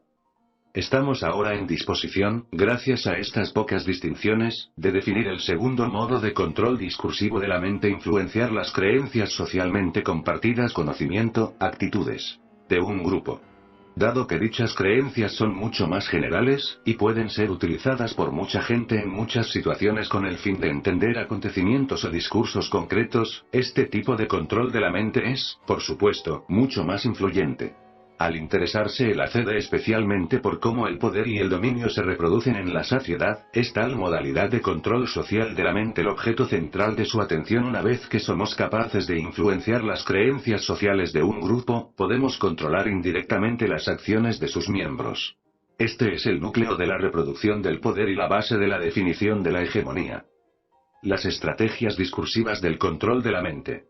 Estamos ahora en disposición, gracias a estas pocas distinciones, de definir el segundo modo de control discursivo de la mente: influenciar las creencias socialmente compartidas, conocimiento, actitudes de un grupo. Dado que dichas creencias son mucho más generales, y pueden ser utilizadas por mucha gente en muchas situaciones con el fin de entender acontecimientos o discursos concretos, este tipo de control de la mente es, por supuesto, mucho más influyente. al interesarse el ACD especialmente por cómo el poder y el dominio se reproducen en la sociedad, es tal modalidad de control social de la mente el objeto central de su atención. Una vez que somos capaces de influenciar las creencias sociales de un grupo, podemos controlar indirectamente las acciones de sus miembros. Este es el núcleo de la reproducción del poder y la base de la definición de la hegemonía. Las estrategias discursivas del control de la mente.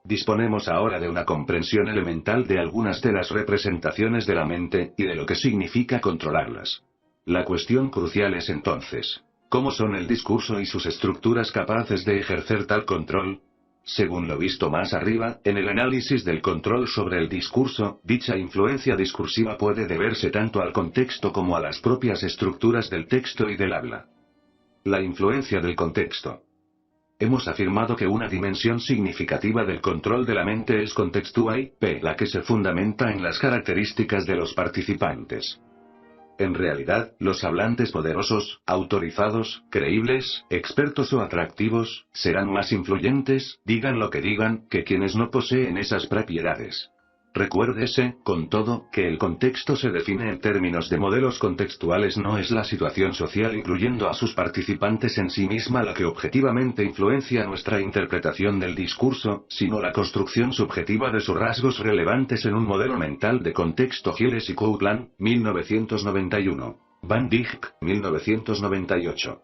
Disponemos ahora de una comprensión elemental de algunas de las representaciones de la mente, y de lo que significa controlarlas. La cuestión crucial es entonces, ¿cómo son el discurso y sus estructuras capaces de ejercer tal control? Según lo visto más arriba, en el análisis del control sobre el discurso, dicha influencia discursiva puede deberse tanto al contexto como a las propias estructuras del texto y del habla. La influencia del contexto. Hemos afirmado que una dimensión significativa del control de la mente es contextual, la que se fundamenta en las características de los participantes. En realidad, los hablantes poderosos, autorizados, creíbles, expertos o atractivos, serán más influyentes, digan lo que digan, que quienes no poseen esas propiedades. Recuérdese, con todo, que el contexto se define en términos de modelos contextuales. No es la situación social incluyendo a sus participantes en sí misma la que objetivamente influencia nuestra interpretación del discurso, sino la construcción subjetiva de sus rasgos relevantes en un modelo mental de contexto. Giles y Coupland, 1991. Van Dijk, 1998.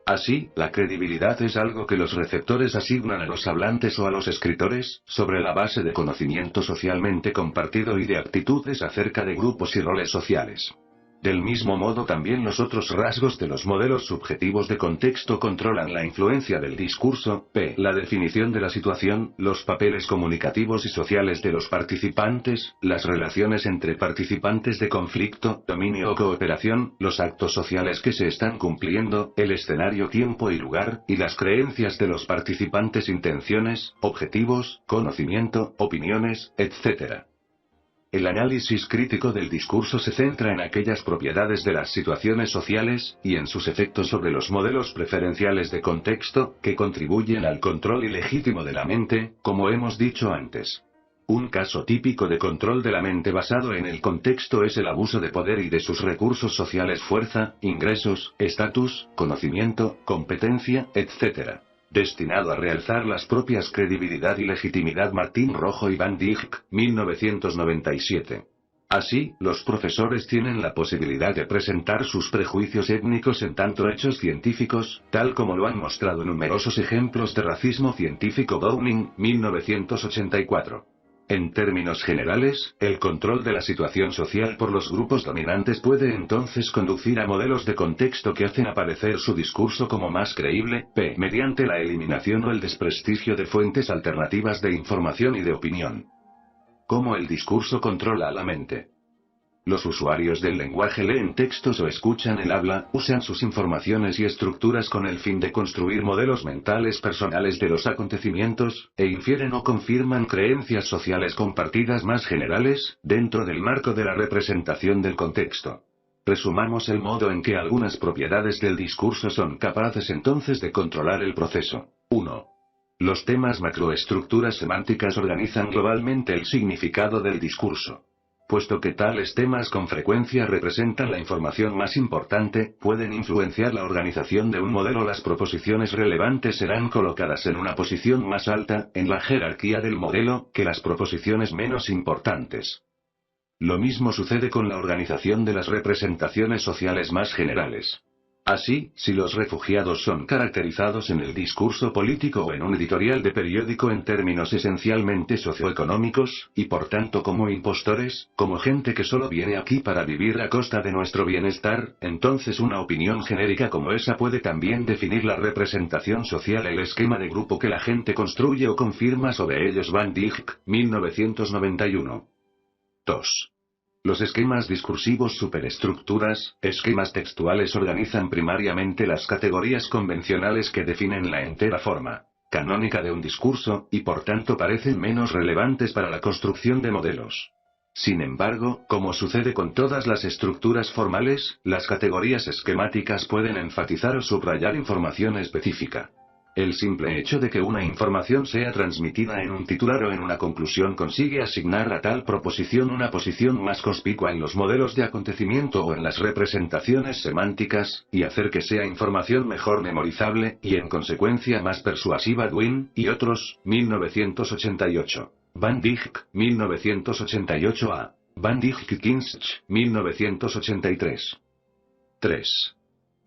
Así, la credibilidad es algo que los receptores asignan a los hablantes o a los escritores, sobre la base de conocimiento socialmente compartido y de actitudes acerca de grupos y roles sociales. Del mismo modo también los otros rasgos de los modelos subjetivos de contexto controlan la influencia del discurso, la definición de la situación, los papeles comunicativos y sociales de los participantes, las relaciones entre participantes de conflicto, dominio o cooperación, los actos sociales que se están cumpliendo, el escenario, tiempo y lugar, y las creencias de los participantes, intenciones, objetivos, conocimiento, opiniones, etc. El análisis crítico del discurso se centra en aquellas propiedades de las situaciones sociales, y en sus efectos sobre los modelos preferenciales de contexto, que contribuyen al control ilegítimo de la mente, como hemos dicho antes. Un caso típico de control de la mente basado en el contexto es el abuso de poder y de sus recursos sociales: fuerza, ingresos, estatus, conocimiento, competencia, etc. Destinado a realzar las propias credibilidad y legitimidad. Martín Rojo y Van Dijk, 1997. Así, los profesores tienen la posibilidad de presentar sus prejuicios étnicos en tanto hechos científicos, tal como lo han mostrado numerosos ejemplos de racismo científico. Downing, 1984. En términos generales, el control de la situación social por los grupos dominantes puede entonces conducir a modelos de contexto que hacen aparecer su discurso como más creíble, mediante la eliminación o el desprestigio de fuentes alternativas de información y de opinión. ¿Cómo el discurso controla a la mente? Los usuarios del lenguaje leen textos o escuchan el habla, usan sus informaciones y estructuras con el fin de construir modelos mentales personales de los acontecimientos, e infieren o confirman creencias sociales compartidas más generales, dentro del marco de la representación del contexto. Resumamos el modo en que algunas propiedades del discurso son capaces entonces de controlar el proceso. 1. Los temas macroestructuras semánticas organizan globalmente el significado del discurso. Puesto que tales temas con frecuencia representan la información más importante, pueden influenciar la organización de un modelo. Las proposiciones relevantes serán colocadas en una posición más alta, en la jerarquía del modelo, que las proposiciones menos importantes. Lo mismo sucede con la organización de las representaciones sociales más generales. Así, si los refugiados son caracterizados en el discurso político o en un editorial de periódico en términos esencialmente socioeconómicos, y por tanto como impostores, como gente que solo viene aquí para vivir a costa de nuestro bienestar, entonces una opinión genérica como esa puede también definir la representación social, el esquema de grupo que la gente construye o confirma sobre ellos. Van Dijk, 1991. 2. Los esquemas discursivos superestructuras, esquemas textuales organizan primariamente las categorías convencionales que definen la entera forma canónica de un discurso, y por tanto parecen menos relevantes para la construcción de modelos. Sin embargo, como sucede con todas las estructuras formales, las categorías esquemáticas pueden enfatizar o subrayar información específica. El simple hecho de que una información sea transmitida en un titular o en una conclusión consigue asignar a tal proposición una posición más conspicua en los modelos de acontecimiento o en las representaciones semánticas, y hacer que sea información mejor memorizable, y en consecuencia más persuasiva. Dwin, y otros, 1988. Van Dijk, 1988a. Van Dijk Kinsch, 1983. 3.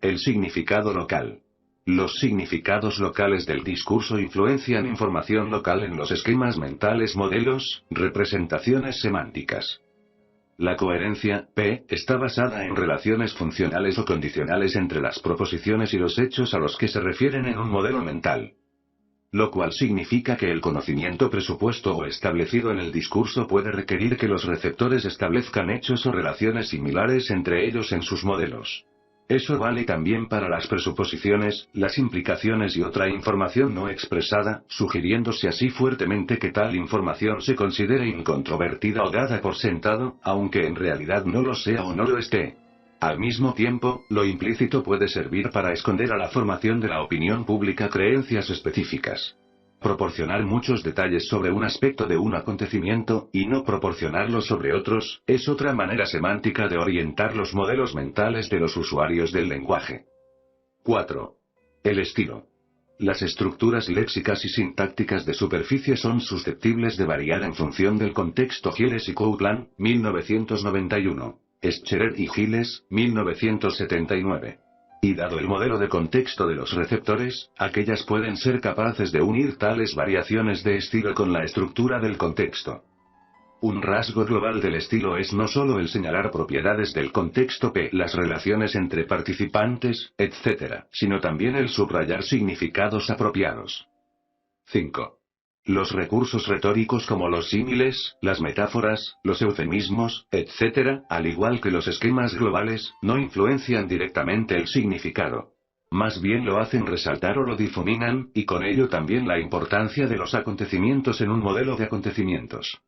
El significado local. Los significados locales del discurso influencian información local en los esquemas mentales, modelos, representaciones semánticas. La coherencia, P, está basada en relaciones funcionales o condicionales entre las proposiciones y los hechos a los que se refieren en un modelo mental. Lo cual significa que el conocimiento presupuesto o establecido en el discurso puede requerir que los receptores establezcan hechos o relaciones similares entre ellos en sus modelos. Eso vale también para las presuposiciones, las implicaciones y otra información no expresada, sugiriéndose así fuertemente que tal información se considere incontrovertida o dada por sentado, aunque en realidad no lo sea o no lo esté. Al mismo tiempo, lo implícito puede servir para esconder a la formación de la opinión pública creencias específicas. Proporcionar muchos detalles sobre un aspecto de un acontecimiento, y no proporcionarlos sobre otros, es otra manera semántica de orientar los modelos mentales de los usuarios del lenguaje. 4. El estilo. Las estructuras léxicas y sintácticas de superficie son susceptibles de variar en función del contexto. Giles y Coughlin, 1991. Scherer y Giles, 1979. Y dado el modelo de contexto de los receptores, aquellas pueden ser capaces de unir tales variaciones de estilo con la estructura del contexto. Un rasgo global del estilo es no solo el señalar propiedades del contexto P, las relaciones entre participantes, etc., sino también el subrayar significados apropiados. 5. Los recursos retóricos como los símiles, las metáforas, los eufemismos, etc., al igual que los esquemas globales, no influencian directamente el significado. Más bien lo hacen resaltar o lo difuminan, y con ello también la importancia de los acontecimientos en un modelo de acontecimientos.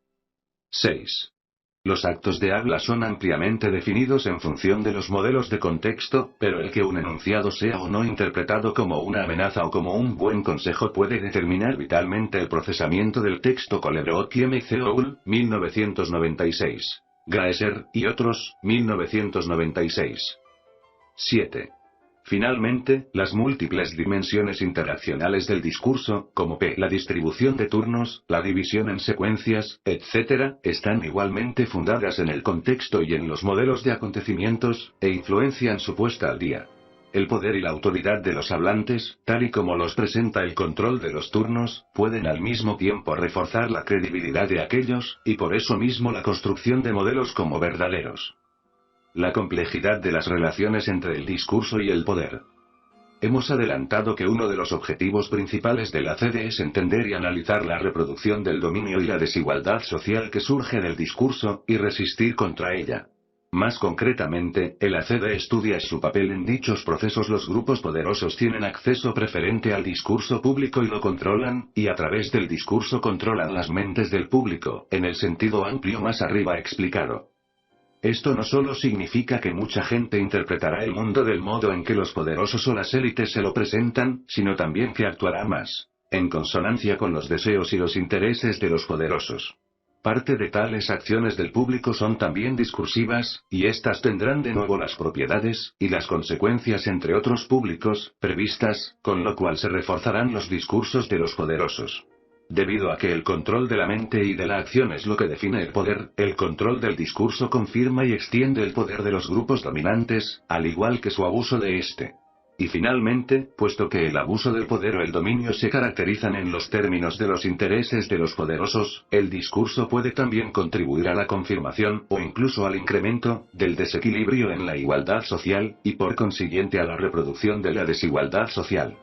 6. Los actos de habla son ampliamente definidos en función de los modelos de contexto, pero el que un enunciado sea o no interpretado como una amenaza o como un buen consejo puede determinar vitalmente el procesamiento del texto. Kolebrod y McCool, 1996. Graeser, y otros, 1996. 7. Finalmente, las múltiples dimensiones interaccionales del discurso, como P, la distribución de turnos, la división en secuencias, etc., están igualmente fundadas en el contexto y en los modelos de acontecimientos, e influencian su puesta al día. El poder y la autoridad de los hablantes, tal y como los presenta el control de los turnos, pueden al mismo tiempo reforzar la credibilidad de aquellos, y por eso mismo la construcción de modelos como verdaderos. La complejidad de las relaciones entre el discurso y el poder. Hemos adelantado que uno de los objetivos principales del ACD es entender y analizar la reproducción del dominio y la desigualdad social que surge del discurso, y resistir contra ella. Más concretamente, el ACD estudia su papel en dichos procesos. Los grupos poderosos tienen acceso preferente al discurso público y lo controlan, y a través del discurso controlan las mentes del público, en el sentido amplio más arriba explicado. Esto no solo significa que mucha gente interpretará el mundo del modo en que los poderosos o las élites se lo presentan, sino también que actuará más en consonancia con los deseos y los intereses de los poderosos. Parte de tales acciones del público son también discursivas, y éstas tendrán de nuevo las propiedades y las consecuencias entre otros públicos previstas, con lo cual se reforzarán los discursos de los poderosos. Debido a que el control de la mente y de la acción es lo que define el poder, el control del discurso confirma y extiende el poder de los grupos dominantes, al igual que su abuso de este. Y finalmente, puesto que el abuso del poder o el dominio se caracterizan en los términos de los intereses de los poderosos, el discurso puede también contribuir a la confirmación, o incluso al incremento, del desequilibrio en la igualdad social, y por consiguiente a la reproducción de la desigualdad social.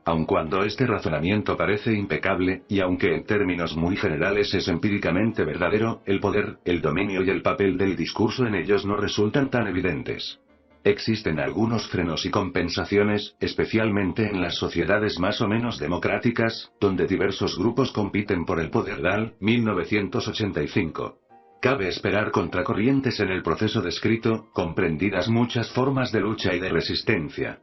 Aun cuando este razonamiento parece impecable, y aunque en términos muy generales es empíricamente verdadero, el poder, el dominio y el papel del discurso en ellos no resultan tan evidentes. Existen algunos frenos y compensaciones, especialmente en las sociedades más o menos democráticas, donde diversos grupos compiten por el poder. Dahl, 1985. Cabe esperar contracorrientes en el proceso descrito, comprendidas muchas formas de lucha y de resistencia.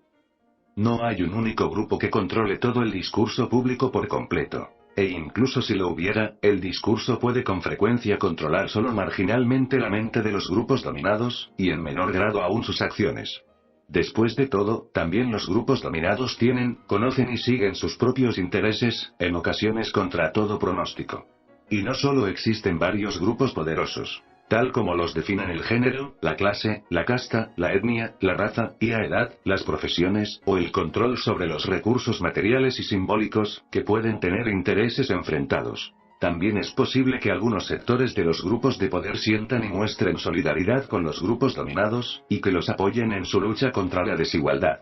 No hay un único grupo que controle todo el discurso público por completo. E incluso si lo hubiera, el discurso puede con frecuencia controlar solo marginalmente la mente de los grupos dominados, y en menor grado aún sus acciones. Después de todo, también los grupos dominados conocen y siguen sus propios intereses, en ocasiones contra todo pronóstico. Y no solo existen varios grupos poderosos, tal como los definen el género, la clase, la casta, la etnia, la raza y la edad, las profesiones, o el control sobre los recursos materiales y simbólicos, que pueden tener intereses enfrentados. También es posible que algunos sectores de los grupos de poder sientan y muestren solidaridad con los grupos dominados, y que los apoyen en su lucha contra la desigualdad.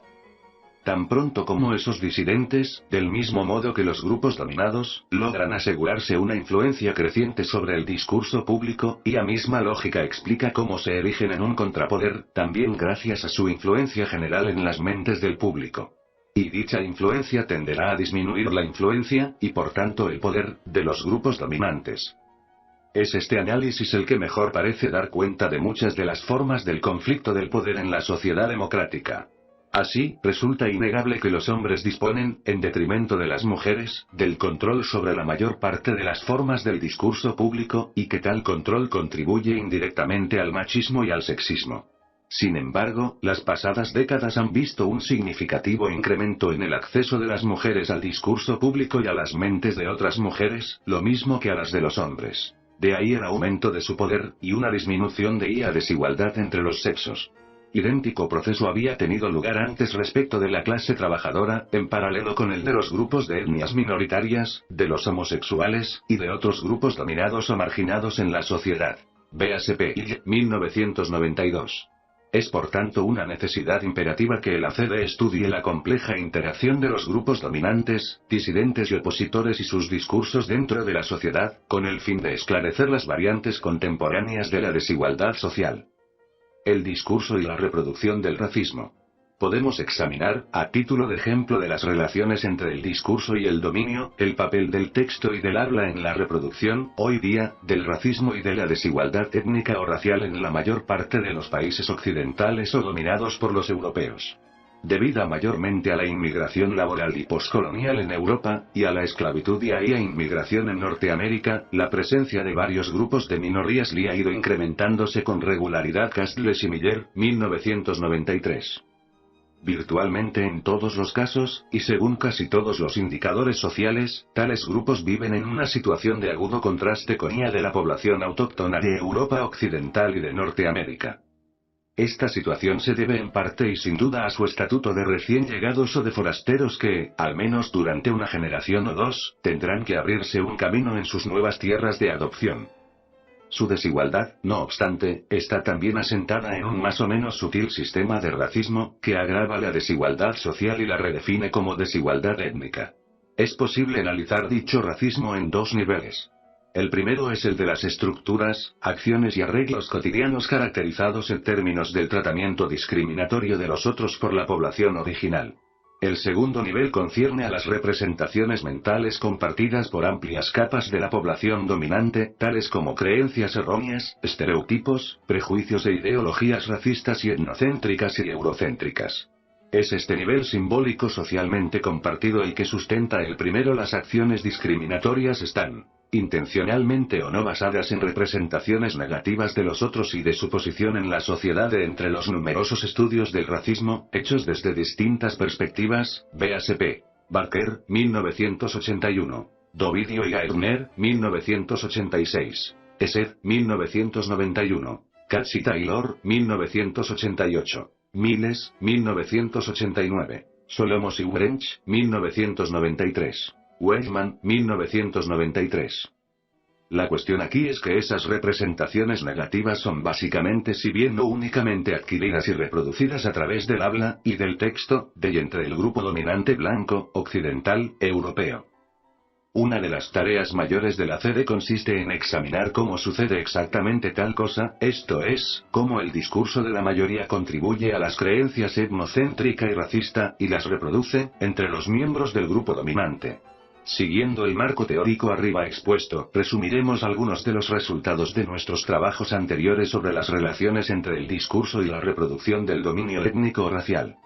Tan pronto como esos disidentes, del mismo modo que los grupos dominados, logran asegurarse una influencia creciente sobre el discurso público, y la misma lógica explica cómo se erigen en un contrapoder, también gracias a su influencia general en las mentes del público. Y dicha influencia tenderá a disminuir la influencia, y por tanto el poder, de los grupos dominantes. Es este análisis el que mejor parece dar cuenta de muchas de las formas del conflicto del poder en la sociedad democrática. Así, resulta innegable que los hombres disponen, en detrimento de las mujeres, del control sobre la mayor parte de las formas del discurso público, y que tal control contribuye indirectamente al machismo y al sexismo. Sin embargo, las pasadas décadas han visto un significativo incremento en el acceso de las mujeres al discurso público y a las mentes de otras mujeres, lo mismo que a las de los hombres. De ahí el aumento de su poder, y una disminución de la desigualdad entre los sexos. Idéntico proceso había tenido lugar antes respecto de la clase trabajadora, en paralelo con el de los grupos de etnias minoritarias, de los homosexuales, y de otros grupos dominados o marginados en la sociedad. Véase Page, 1992. Es por tanto una necesidad imperativa que el ACD estudie la compleja interacción de los grupos dominantes, disidentes y opositores y sus discursos dentro de la sociedad, con el fin de esclarecer las variantes contemporáneas de la desigualdad social. El discurso y la reproducción del racismo. Podemos examinar, a título de ejemplo de las relaciones entre el discurso y el dominio, el papel del texto y del habla en la reproducción, hoy día, del racismo y de la desigualdad étnica o racial en la mayor parte de los países occidentales o dominados por los europeos. Debida mayormente a la inmigración laboral y poscolonial en Europa, y a la esclavitud y a la inmigración en Norteamérica, la presencia de varios grupos de minorías ha ido incrementándose con regularidad. Castles y Miller, 1993. Virtualmente en todos los casos, y según casi todos los indicadores sociales, tales grupos viven en una situación de agudo contraste con la de la población autóctona de Europa Occidental y de Norteamérica. Esta situación se debe en parte y sin duda a su estatuto de recién llegados o de forasteros que, al menos durante una generación o dos, tendrán que abrirse un camino en sus nuevas tierras de adopción. Su desigualdad, no obstante, está también asentada en un más o menos sutil sistema de racismo, que agrava la desigualdad social y la redefine como desigualdad étnica. Es posible analizar dicho racismo en dos niveles. El primero es el de las estructuras, acciones y arreglos cotidianos caracterizados en términos del tratamiento discriminatorio de los otros por la población original. El segundo nivel concierne a las representaciones mentales compartidas por amplias capas de la población dominante, tales como creencias erróneas, estereotipos, prejuicios e ideologías racistas y etnocéntricas y eurocéntricas. Es este nivel simbólico socialmente compartido el que sustenta el primero. Las acciones discriminatorias están, intencionalmente o no, basadas en representaciones negativas de los otros y de su posición en la sociedad. Entre los numerosos estudios del racismo, hechos desde distintas perspectivas, véase P. Barker, 1981. Dovidio y Gardner, 1986. Esed, 1991. Katz y Taylor, 1988. Miles, 1989. Solomos y Wrench, 1993. Weidman, 1993. La cuestión aquí es que esas representaciones negativas son básicamente, si bien no únicamente, adquiridas y reproducidas a través del habla y del texto de y entre el grupo dominante blanco, occidental, europeo. Una de las tareas mayores de la CD consiste en examinar cómo sucede exactamente tal cosa, esto es, cómo el discurso de la mayoría contribuye a las creencias etnocéntrica y racista, y las reproduce, entre los miembros del grupo dominante. Siguiendo el marco teórico arriba expuesto, resumiremos algunos de los resultados de nuestros trabajos anteriores sobre las relaciones entre el discurso y la reproducción del dominio étnico o racial.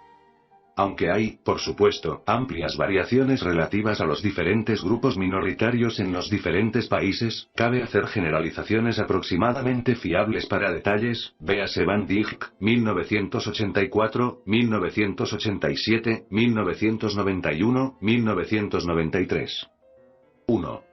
Aunque hay, por supuesto, amplias variaciones relativas a los diferentes grupos minoritarios en los diferentes países, cabe hacer generalizaciones aproximadamente fiables para detalles, véase Van Dijk, 1984, 1987, 1991, 1993. 1.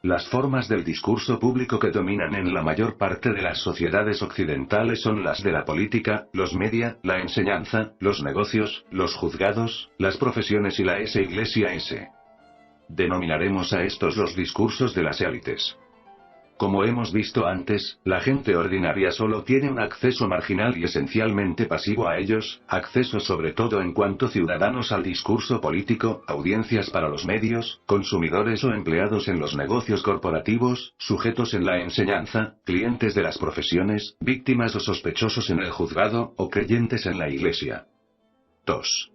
Las formas del discurso público que dominan en la mayor parte de las sociedades occidentales son las de la política, los media, la enseñanza, los negocios, los juzgados, las profesiones y la Iglesia. Denominaremos a estos los discursos de las élites. Como hemos visto antes, la gente ordinaria solo tiene un acceso marginal y esencialmente pasivo a ellos, acceso sobre todo en cuanto ciudadanos al discurso político, audiencias para los medios, consumidores o empleados en los negocios corporativos, sujetos en la enseñanza, clientes de las profesiones, víctimas o sospechosos en el juzgado, o creyentes en la Iglesia. 2.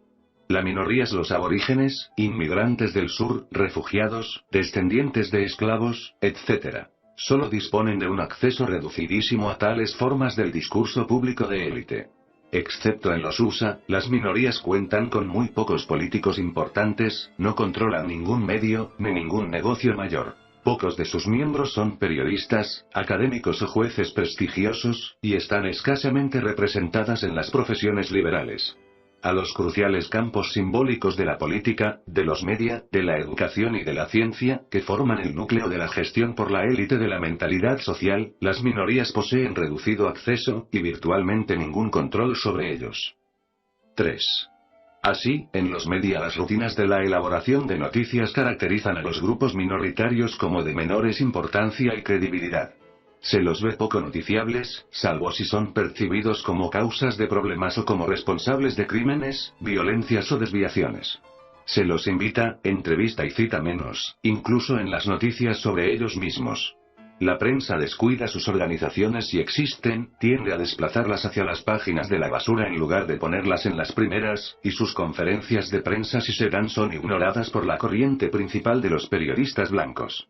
La minoría es los aborígenes, inmigrantes del sur, refugiados, descendientes de esclavos, etc. Solo disponen de un acceso reducidísimo a tales formas del discurso público de élite. Excepto en los USA, las minorías cuentan con muy pocos políticos importantes, no controlan ningún medio, ni ningún negocio mayor. Pocos de sus miembros son periodistas, académicos o jueces prestigiosos, y están escasamente representadas en las profesiones liberales. A los cruciales campos simbólicos de la política, de los media, de la educación y de la ciencia, que forman el núcleo de la gestión por la élite de la mentalidad social, las minorías poseen reducido acceso, y virtualmente ningún control sobre ellos. 3. Así, en los media las rutinas de la elaboración de noticias caracterizan a los grupos minoritarios como de menores importancia y credibilidad. Se los ve poco noticiables, salvo si son percibidos como causas de problemas o como responsables de crímenes, violencias o desviaciones. Se los invita, entrevista y cita menos, incluso en las noticias sobre ellos mismos. La prensa descuida sus organizaciones si existen, tiende a desplazarlas hacia las páginas de la basura en lugar de ponerlas en las primeras, y sus conferencias de prensa si se dan son ignoradas por la corriente principal de los periodistas blancos.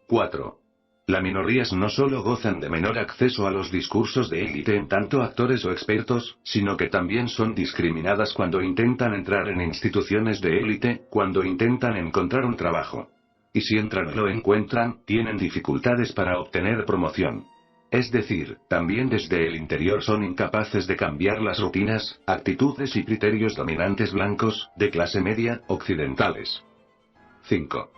4. Las minorías no solo gozan de menor acceso a los discursos de élite en tanto actores o expertos, sino que también son discriminadas cuando intentan entrar en instituciones de élite, cuando intentan encontrar un trabajo. Y si entran o lo encuentran, tienen dificultades para obtener promoción. Es decir, también desde el interior son incapaces de cambiar las rutinas, actitudes y criterios dominantes blancos, de clase media, occidentales. 5.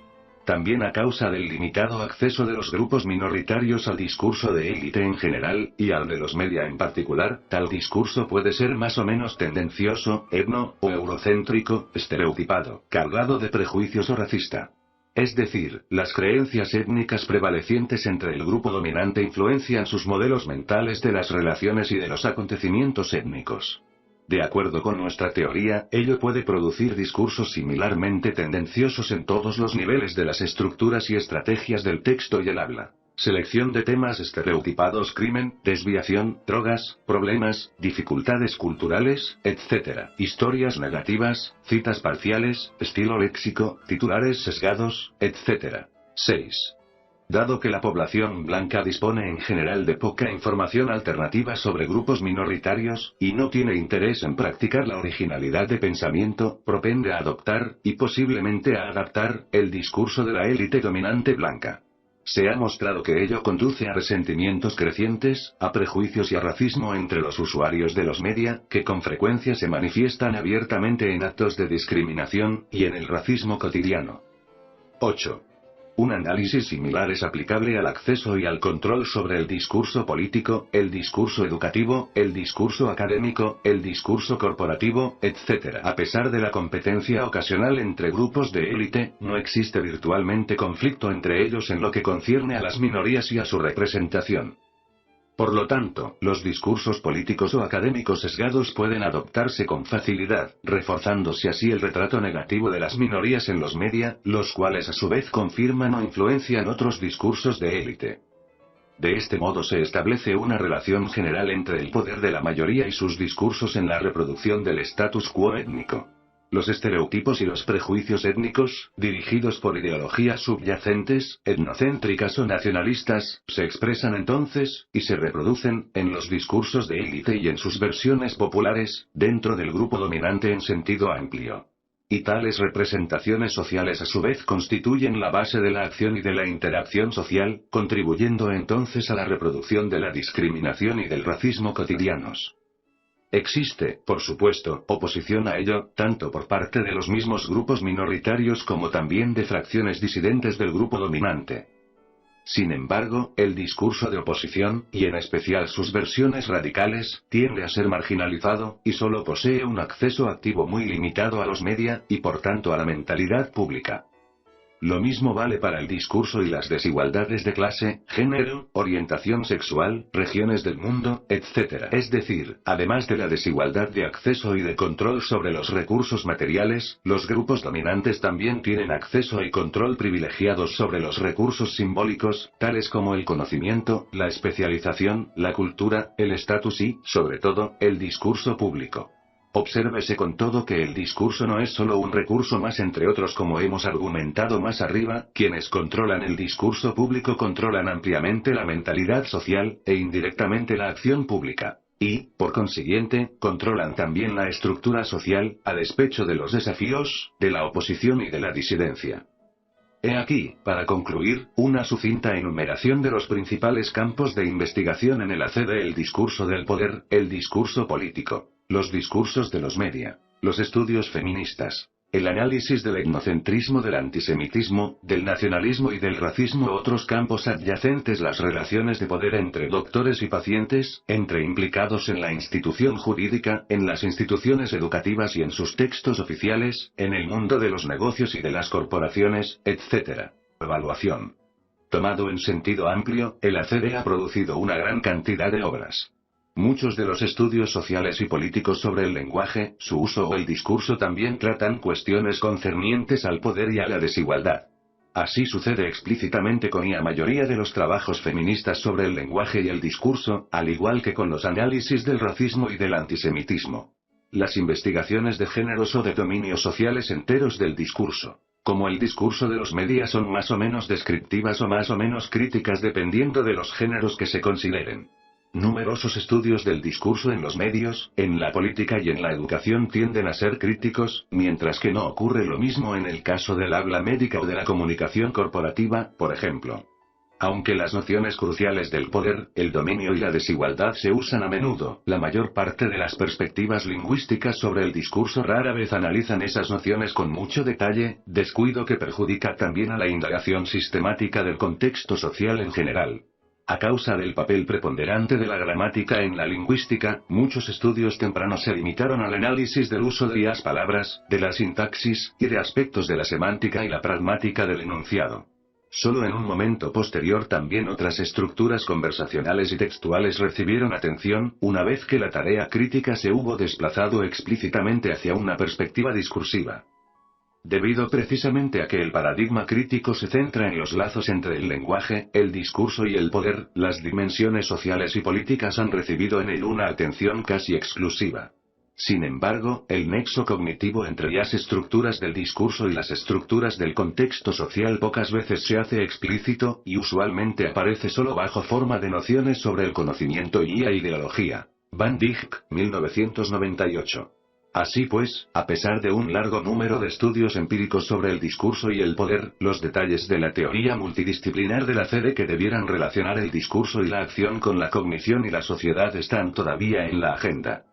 También a causa del limitado acceso de los grupos minoritarios al discurso de élite en general, y al de los media en particular, tal discurso puede ser más o menos tendencioso, etno o eurocéntrico, estereotipado, cargado de prejuicios o racista. Es decir, las creencias étnicas prevalecientes entre el grupo dominante influencian sus modelos mentales de las relaciones y de los acontecimientos étnicos. De acuerdo con nuestra teoría, ello puede producir discursos similarmente tendenciosos en todos los niveles de las estructuras y estrategias del texto y el habla. Selección de temas estereotipados: crimen, desviación, drogas, problemas, dificultades culturales, etc. Historias negativas, citas parciales, estilo léxico, titulares sesgados, etc. 6. Dado que la población blanca dispone en general de poca información alternativa sobre grupos minoritarios, y no tiene interés en practicar la originalidad de pensamiento, propende a adoptar, y posiblemente a adaptar, el discurso de la élite dominante blanca. Se ha mostrado que ello conduce a resentimientos crecientes, a prejuicios y a racismo entre los usuarios de los media, que con frecuencia se manifiestan abiertamente en actos de discriminación, y en el racismo cotidiano. 8. Un análisis similar es aplicable al acceso y al control sobre el discurso político, el discurso educativo, el discurso académico, el discurso corporativo, etc. A pesar de la competencia ocasional entre grupos de élite, no existe virtualmente conflicto entre ellos en lo que concierne a las minorías y a su representación. Por lo tanto, los discursos políticos o académicos sesgados pueden adoptarse con facilidad, reforzándose así el retrato negativo de las minorías en los media, los cuales a su vez confirman o influencian otros discursos de élite. De este modo se establece una relación general entre el poder de la mayoría y sus discursos en la reproducción del status quo étnico. Los estereotipos y los prejuicios étnicos, dirigidos por ideologías subyacentes, etnocéntricas o nacionalistas, se expresan entonces, y se reproducen, en los discursos de élite y en sus versiones populares, dentro del grupo dominante en sentido amplio. Y tales representaciones sociales a su vez constituyen la base de la acción y de la interacción social, contribuyendo entonces a la reproducción de la discriminación y del racismo cotidianos. Existe, por supuesto, oposición a ello, tanto por parte de los mismos grupos minoritarios como también de fracciones disidentes del grupo dominante. Sin embargo, el discurso de oposición, y en especial sus versiones radicales, tiende a ser marginalizado, y solo posee un acceso activo muy limitado a los media, y por tanto a la mentalidad pública. Lo mismo vale para el discurso y las desigualdades de clase, género, orientación sexual, regiones del mundo, etc. Es decir, además de la desigualdad de acceso y de control sobre los recursos materiales, los grupos dominantes también tienen acceso y control privilegiados sobre los recursos simbólicos, tales como el conocimiento, la especialización, la cultura, el estatus y, sobre todo, el discurso público. Obsérvese con todo que el discurso no es solo un recurso más entre otros como hemos argumentado más arriba, quienes controlan el discurso público controlan ampliamente la mentalidad social, e indirectamente la acción pública. Y, por consiguiente, controlan también la estructura social, a despecho de los desafíos, de la oposición y de la disidencia. He aquí, para concluir, una sucinta enumeración de los principales campos de investigación en el ACD: el discurso del poder, el discurso político, los discursos de los media, los estudios feministas, el análisis del etnocentrismo, del antisemitismo, del nacionalismo y del racismo. Otros campos adyacentes: las relaciones de poder entre doctores y pacientes, entre implicados en la institución jurídica, en las instituciones educativas y en sus textos oficiales, en el mundo de los negocios y de las corporaciones, etc. Evaluación. Tomado en sentido amplio, el ACD ha producido una gran cantidad de obras. Muchos de los estudios sociales y políticos sobre el lenguaje, su uso o el discurso también tratan cuestiones concernientes al poder y a la desigualdad. Así sucede explícitamente con la mayoría de los trabajos feministas sobre el lenguaje y el discurso, al igual que con los análisis del racismo y del antisemitismo. Las investigaciones de géneros o de dominios sociales enteros del discurso, como el discurso de los media, son más o menos descriptivas o más o menos críticas dependiendo de los géneros que se consideren. Numerosos estudios del discurso en los medios, en la política y en la educación tienden a ser críticos, mientras que no ocurre lo mismo en el caso del habla médica o de la comunicación corporativa, por ejemplo. Aunque las nociones cruciales del poder, el dominio y la desigualdad se usan a menudo, la mayor parte de las perspectivas lingüísticas sobre el discurso rara vez analizan esas nociones con mucho detalle, descuido que perjudica también a la indagación sistemática del contexto social en general. A causa del papel preponderante de la gramática en la lingüística, muchos estudios tempranos se limitaron al análisis del uso de las palabras, de la sintaxis, y de aspectos de la semántica y la pragmática del enunciado. Solo en un momento posterior también otras estructuras conversacionales y textuales recibieron atención, una vez que la tarea crítica se hubo desplazado explícitamente hacia una perspectiva discursiva. Debido precisamente a que el paradigma crítico se centra en los lazos entre el lenguaje, el discurso y el poder, las dimensiones sociales y políticas han recibido en él una atención casi exclusiva. Sin embargo, el nexo cognitivo entre las estructuras del discurso y las estructuras del contexto social pocas veces se hace explícito, y usualmente aparece solo bajo forma de nociones sobre el conocimiento y la ideología. Van Dijk, 1998. Así pues, a pesar de un largo número de estudios empíricos sobre el discurso y el poder, los detalles de la teoría multidisciplinar de la ACD que debieran relacionar el discurso y la acción con la cognición y la sociedad están todavía en la agenda.